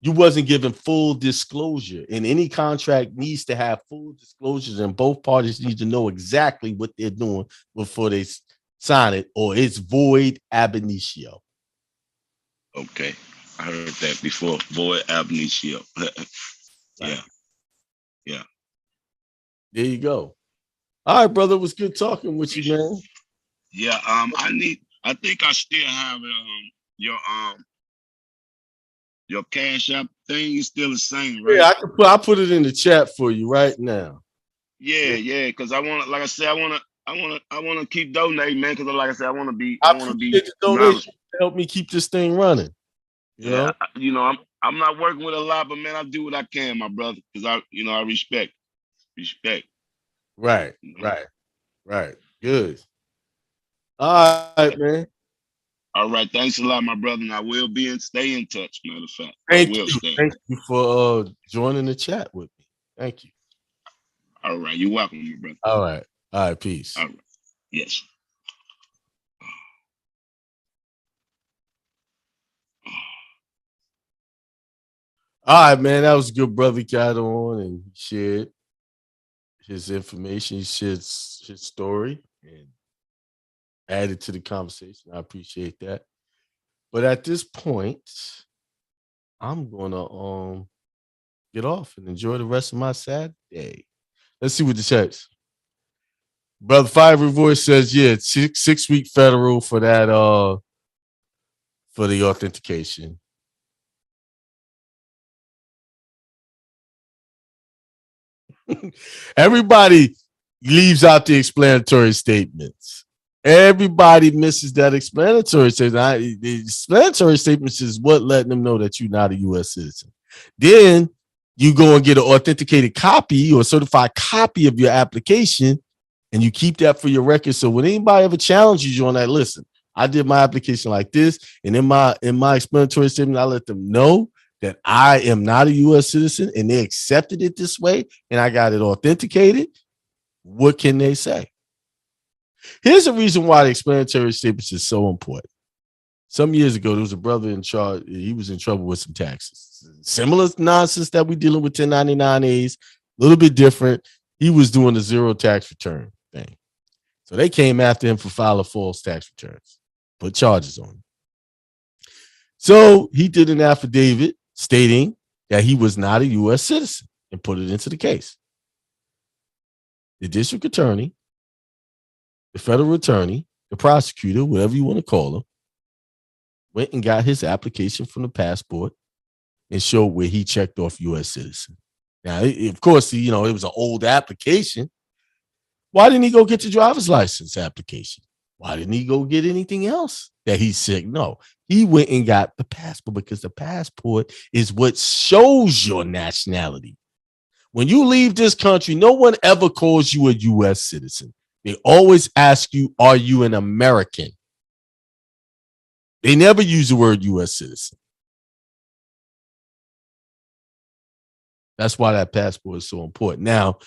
You wasn't given full disclosure, and any contract needs to have full disclosures, and both parties need to know exactly what they're doing before they sign it, or it's void ab initio. Okay. I heard that before. Void ab initio. Yeah. Right. Yeah. There you go. All right, brother. It was good talking with you, man. Yeah. I think I still have your your cash app thing is still the same, Yeah, right? I put it in the chat for you right now. Yeah, Yeah. yeah. Cause I want to, like I said, I want to keep donating, man. Cause like I said, I I want to be appreciate the donation knowledgeable. to help me keep this thing running. You Yeah, know, you know, I'm not working with a lot, but man, I do what I can, my brother. Cause I respect. right, You know? right, right. Good. All right, man. All right, thanks a lot, my brother. And I will stay in touch. Matter of fact, I Thank will you. stay. Thank you for joining the chat with me. Thank you. All right, you're welcome, my brother. All right. All right. Peace. All right, yes. All right, man. That was good, brother. Got on and shared his information. He shared his story and added to the conversation. I appreciate that. But at this point, I'm gonna get off and enjoy the rest of my Saturday. Let's see what the chat's. Brother Fiery Voice says, yeah, 6 week federal for that for the authentication. Everybody leaves out the explanatory statements. Everybody misses that explanatory statement. The explanatory statements is what letting them know that you're not a U.S. citizen. Then you go and get an authenticated copy or certified copy of your application, and you keep that for your record. So when anybody ever challenges you on that, listen, I did my application like this, and in my explanatory statement, I let them know that I am not a U.S. citizen, and they accepted it this way, and I got it authenticated. What can they say? Here's the reason why the explanatory statements is so important. Some years ago, there was a brother in charge. He was in trouble with some taxes. Similar nonsense that we're dealing with 1099As, a little bit different. He was doing a zero tax return thing. So they came after him for filing false tax returns, put charges on him. So he did an affidavit stating that he was not a U.S. citizen and put it into the case. The district attorney, the federal attorney, the prosecutor, whatever you want to call him, went and got his application from the passport and showed where he checked off U.S. citizen. Now, of course, it was an old application. Why didn't he go get the driver's license application? Why didn't he go get anything else that he said? No, he went and got the passport because the passport is what shows your nationality. When you leave this country, no one ever calls you a U.S. citizen. They always ask you, are you an American? They never use the word U.S. citizen. That's why that passport is so important. Now,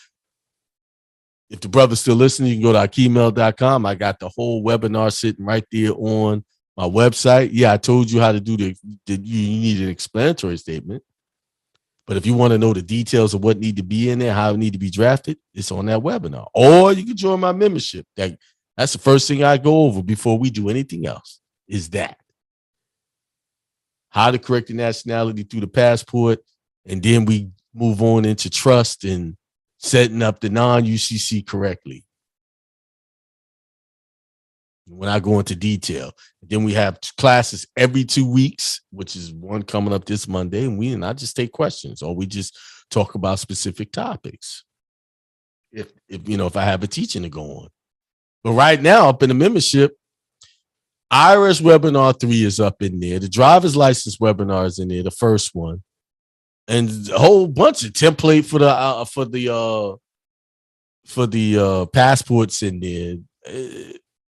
if the brother's still listening, you can go to akemail.com. I got the whole webinar sitting right there on my website. Yeah, I told you how to do you need an explanatory statement. But if you want to know the details of what need to be in there, how it need to be drafted, it's on that webinar. Or you can join my membership. That's the first thing I go over before we do anything else, is that. How to correct the nationality through the passport, and then we move on into trust and setting up the non-UCC correctly. When I go into detail, then we have classes every 2 weeks, which is one coming up this Monday, and I just take questions, or we just talk about specific topics. If I have a teaching to go on. But right now, up in the membership, IRS webinar 3 is up in there. The driver's license webinar is in there, the first one, and a whole bunch of template for the passports in there.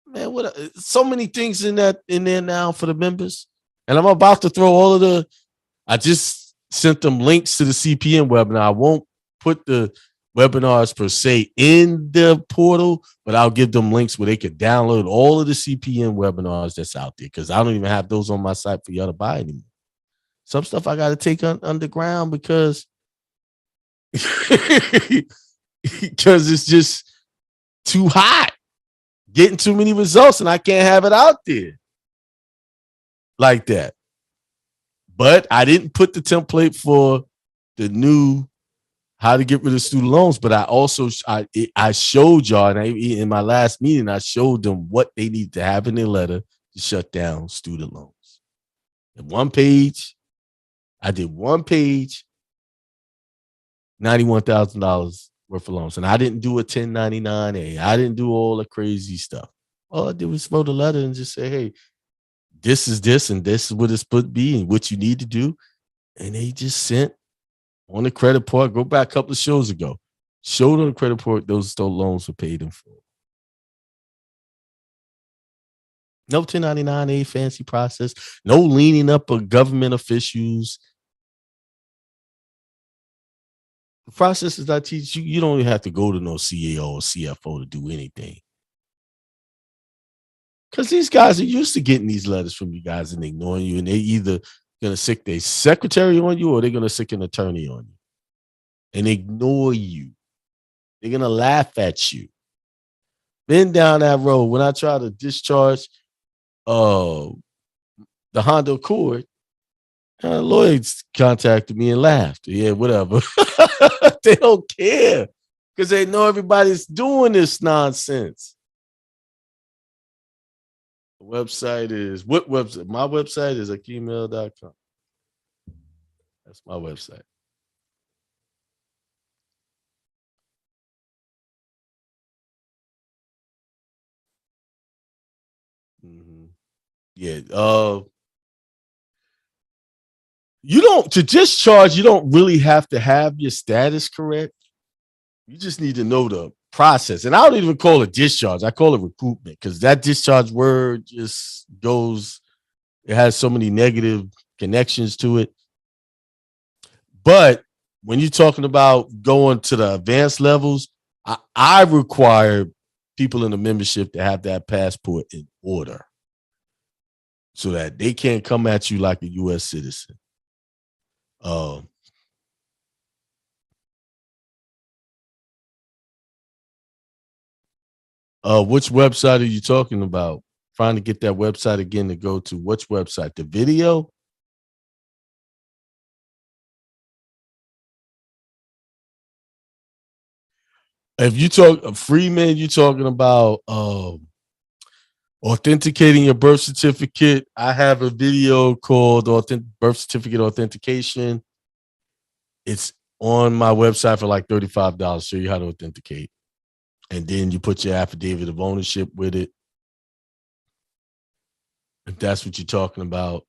Man, so many things in there now for the members, and I'm about to throw all of I just sent them links to the CPN webinar. I won't put the webinars per se in the portal, but I'll give them links where they can download all of the CPN webinars that's out there, because I don't even have those on my site for y'all to buy anymore. Some stuff I got to take underground because it's just too hot, getting too many results, and I can't have it out there like that. But I didn't put the template for the new how to get rid of student loans, but I also I showed y'all, and in my last meeting, I showed them what they need to have in their letter to shut down student loans. In one page, I did one page, $91,000 worth of loans, and I didn't do a 1099A. I didn't do all the crazy stuff. All I did was wrote a letter and just say, hey, this is this, and this is what it's supposed to be, and what you need to do. And they just sent on the credit report. Go back a couple of shows ago. Showed on the credit report those loans were paid in full. No 1099A fancy process. No leaning up of government officials. The processes I teach you, you don't even have to go to no CAO or CFO to do anything. Because these guys are used to getting these letters from you guys and ignoring you, and they either going to stick their secretary on you or they're going to stick an attorney on you and ignore you. They're going to laugh at you. Been down that road. When I try to discharge the Honda Accord, Lloyd's contacted me and laughed. Yeah, whatever. They don't care because they know everybody's doing this nonsense. The website is what website? My website is akemail.com. That's my website. Mm-hmm. Yeah. You don't to discharge, you don't really have to have your status correct. You just need to know the process. And I don't even call it discharge. I call it recoupment because that discharge word just goes, it has so many negative connections to it. But when you're talking about going to the advanced levels, I require people in the membership to have that passport in order so that they can't come at you like a U.S. citizen. Which website are you talking about? Trying to get that website again to go to which website? The video? If you talk Freeman, you're talking about authenticating your birth certificate. I have a video called Birth Certificate Authentication. It's on my website for like $35. Show you how to authenticate. And then you put your affidavit of ownership with it. If that's what you're talking about.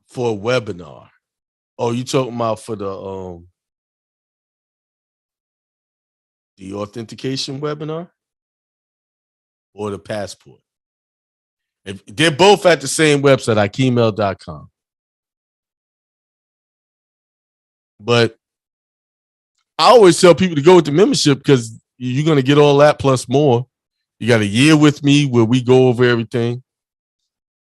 For a webinar. Oh, you talking about for the authentication webinar or the passport? If they're both at the same website, akemail.com. But I always tell people to go with the membership because you're going to get all that plus more. You got a year with me where we go over everything.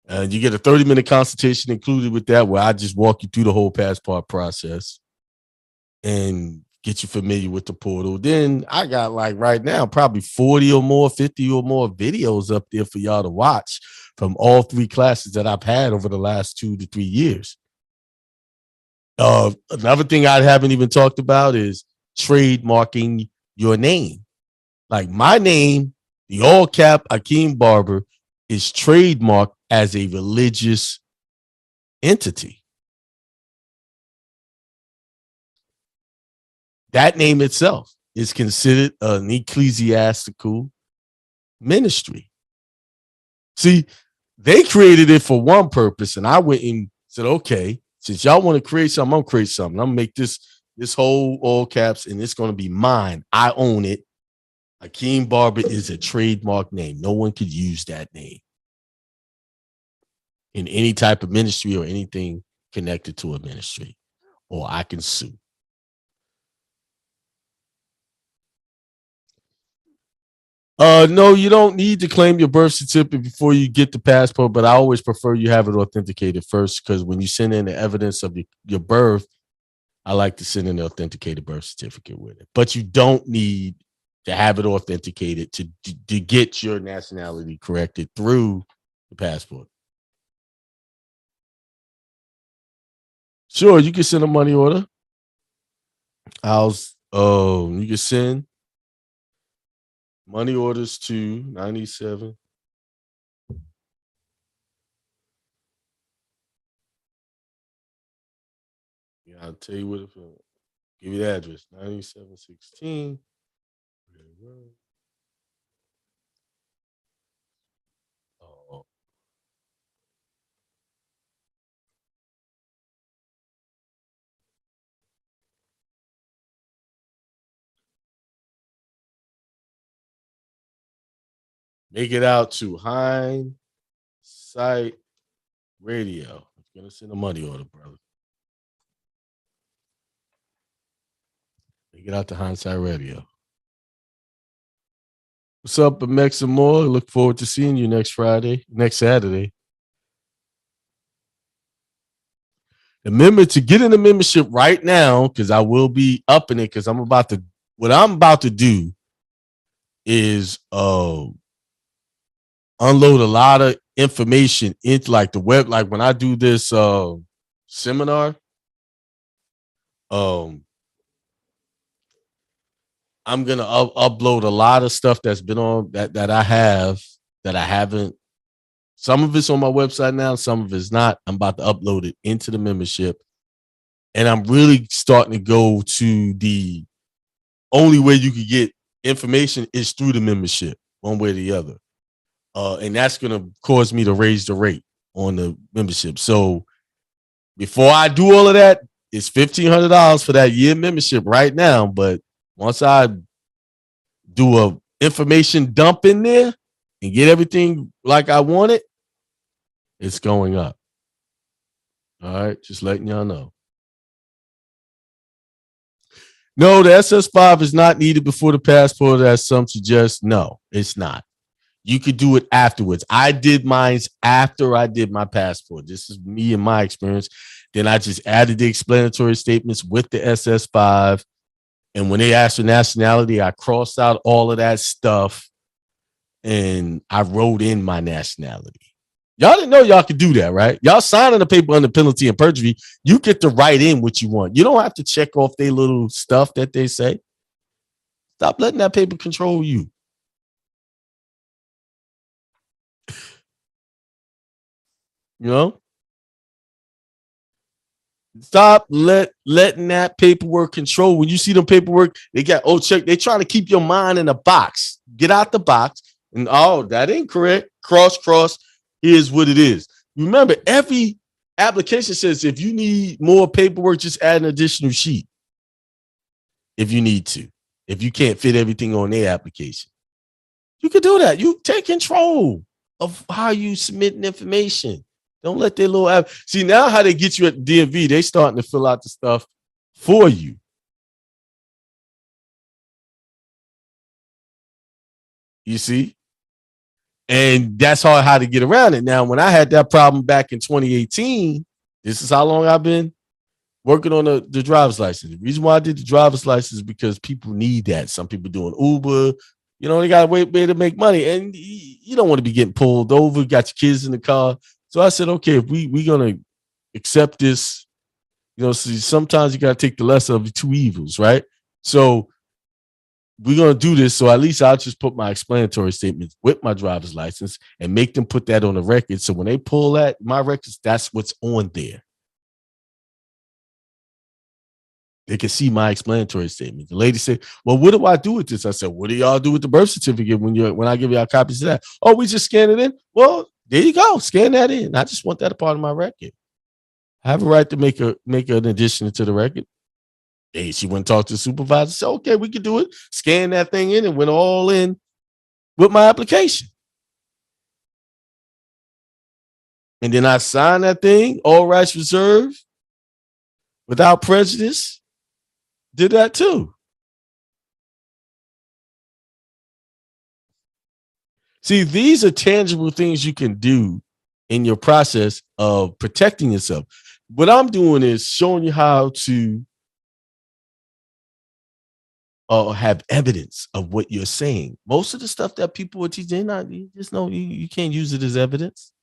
And you get a 30-minute consultation included with that where I just walk you through the whole passport process and get you familiar with the portal. Then I got like right now probably 40 or more, 50 or more videos up there for y'all to watch from all 3 classes that I've had over the last 2 to 3 years. Another thing I haven't even talked about is trademarking your name. Like my name, the all cap Akeem Barber, is trademarked as a religious entity. That name itself is considered an ecclesiastical ministry. See, they created it for one purpose, and I went and said, okay, since y'all want to create something, I'm gonna create something. I'm gonna make this whole all caps, and it's gonna be mine. I own it. Akeem Barber is a trademark name. No one could use that name in any type of ministry or anything connected to a ministry, or I can sue. No, you don't need to claim your birth certificate before you get the passport, but I always prefer you have it authenticated first because when you send in the evidence of your birth, I like to send in the authenticated birth certificate with it. But you don't need to have it authenticated to get your nationality corrected through the passport. Sure, you can send a money order. You can send money orders to 97. Yeah, I'll tell you what. Give you the address. 9716. Oh. Make it out to Hindsight Radio. I'm gonna send a money order, brother. Get out to Hindsight Radio. What's up, Mex and more? Look forward to seeing you next Saturday. Remember to get in the membership right now, because I will be upping it, because what I'm about to do is unload a lot of information into like the web. Like when I do this seminar, I'm gonna upload a lot of stuff that's been on that I haven't. Some of it's on my website now, some of it's not. I'm about to upload it into the membership, and I'm really starting to go to the only way you could get information is through the membership, one way or the other. And that's going to cause me to raise the rate on the membership. So before I do all of that, it's $1,500 for that year membership right now. But once I do a information dump in there and get everything like I want it, it's going up. All right, just letting y'all know. No, the SS5 is not needed before the passport, as some suggest. No, it's not. You could do it afterwards. I did mine after I did my passport. This is me and my experience. Then I just added the explanatory statements with the SS5. And when they asked for nationality, I crossed out all of that stuff and I wrote in my nationality. Y'all didn't know y'all could do that, right? Y'all signing the paper under penalty of perjury. You get to write in what you want. You don't have to check off their little stuff that they say. Stop letting that paper control you. You know? Stop letting that paperwork control. When you see them paperwork, they got, check. They trying to keep your mind in a box. Get out the box. And that ain't correct. Cross. Here's what it is. Remember, every application says if you need more paperwork, just add an additional sheet. If you need to. If you can't fit everything on their application. You can do that. You take control of how you submitting information. Don't let their little app. See, now how they get you at the DMV, they starting to fill out the stuff for you. You see? And that's how to get around it. Now, when I had that problem back in 2018, this is how long I've been working on the driver's license. The reason why I did the driver's license is because people need that. Some people doing Uber, they got a way to make money. And you don't want to be getting pulled over, got your kids in the car. So I said, okay, if we're going to accept this, see, sometimes you got to take the lesser of the two evils, right? So we're going to do this. So at least I'll just put my explanatory statements with my driver's license and make them put that on the record. So when they pull that, my records, that's what's on there. They can see my explanatory statement. The lady said, well, what do I do with this? I said, what do y'all do with the birth certificate when I give y'all copies of that? Oh, we just scan it in? Well, there you go. Scan that in. I just want that a part of my record. I have a right to make an addition to the record. Hey, she went and talked to the supervisor. Said, okay, we can do it. Scan that thing in and went all in with my application. And then I signed that thing, all rights reserved, without prejudice. Did that too. See, these are tangible things you can do in your process of protecting yourself. What I'm doing is showing you how to have evidence of what you're saying. Most of the stuff that people are teaching, you just know you can't use it as evidence.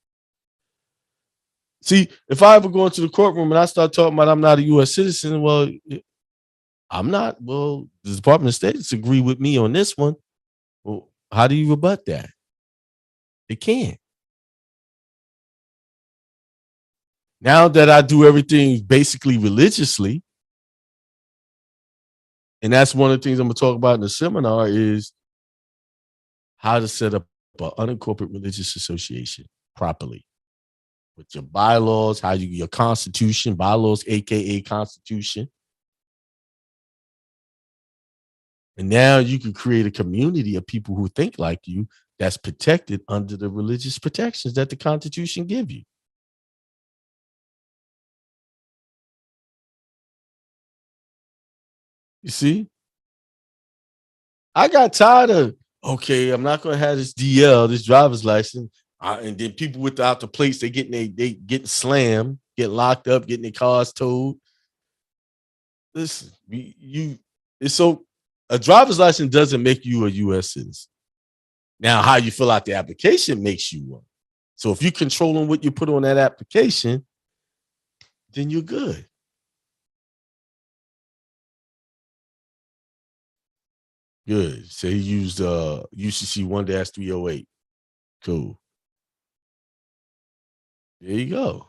See, if I ever go into the courtroom and I start talking about I'm not a U.S. citizen, well, I'm not. Well, the Department of State disagree with me on this one. Well, how do you rebut that? They can't. Now that I do everything basically religiously, and that's one of the things I'm going to talk about in the seminar is how to set up an unincorporated religious association properly with your bylaws, your constitution, bylaws, aka constitution. And now you can create a community of people who think like you that's protected under the religious protections that the Constitution give you. You see? I got tired of, okay, I'm not gonna have this DL, this driver's license. And then people without the plates, they getting slammed, getting locked up, getting their cars towed. Listen, it's so a driver's license doesn't make you a U.S. citizen. Now, how you fill out the application makes you one. So if you're controlling what you put on that application, then you're good. Good. So he used UCC 1-308. Cool. There you go.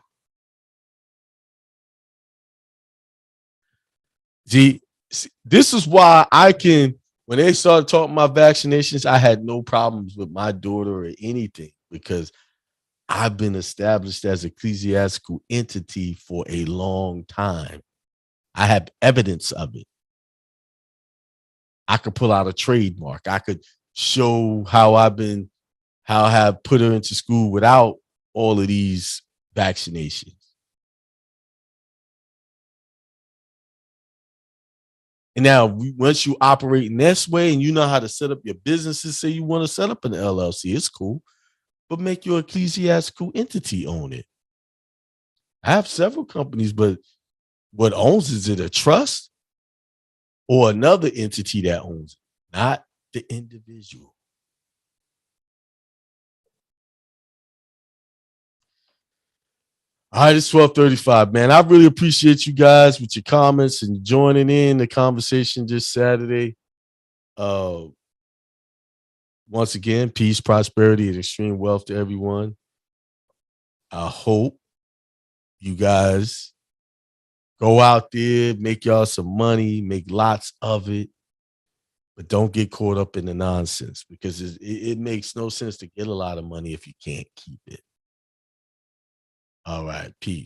See, this is why I can, when they started talking about vaccinations, I had no problems with my daughter or anything because I've been established as an ecclesiastical entity for a long time. I have evidence of it. I could pull out a trademark. I could show how I have put her into school without all of these vaccinations. And now, once you operate in this way and you know how to set up your businesses, say you want to set up an LLC, it's cool, but make your ecclesiastical entity own it. I have several companies, but what owns it? Is it a trust or another entity that owns it, not the individual? All right, it's 12:35, man. I really appreciate you guys with your comments and joining in the conversation this Saturday. Once again, peace, prosperity, and extreme wealth to everyone. I hope you guys go out there, make y'all some money, make lots of it, but don't get caught up in the nonsense because it makes no sense to get a lot of money if you can't keep it. All right, peace.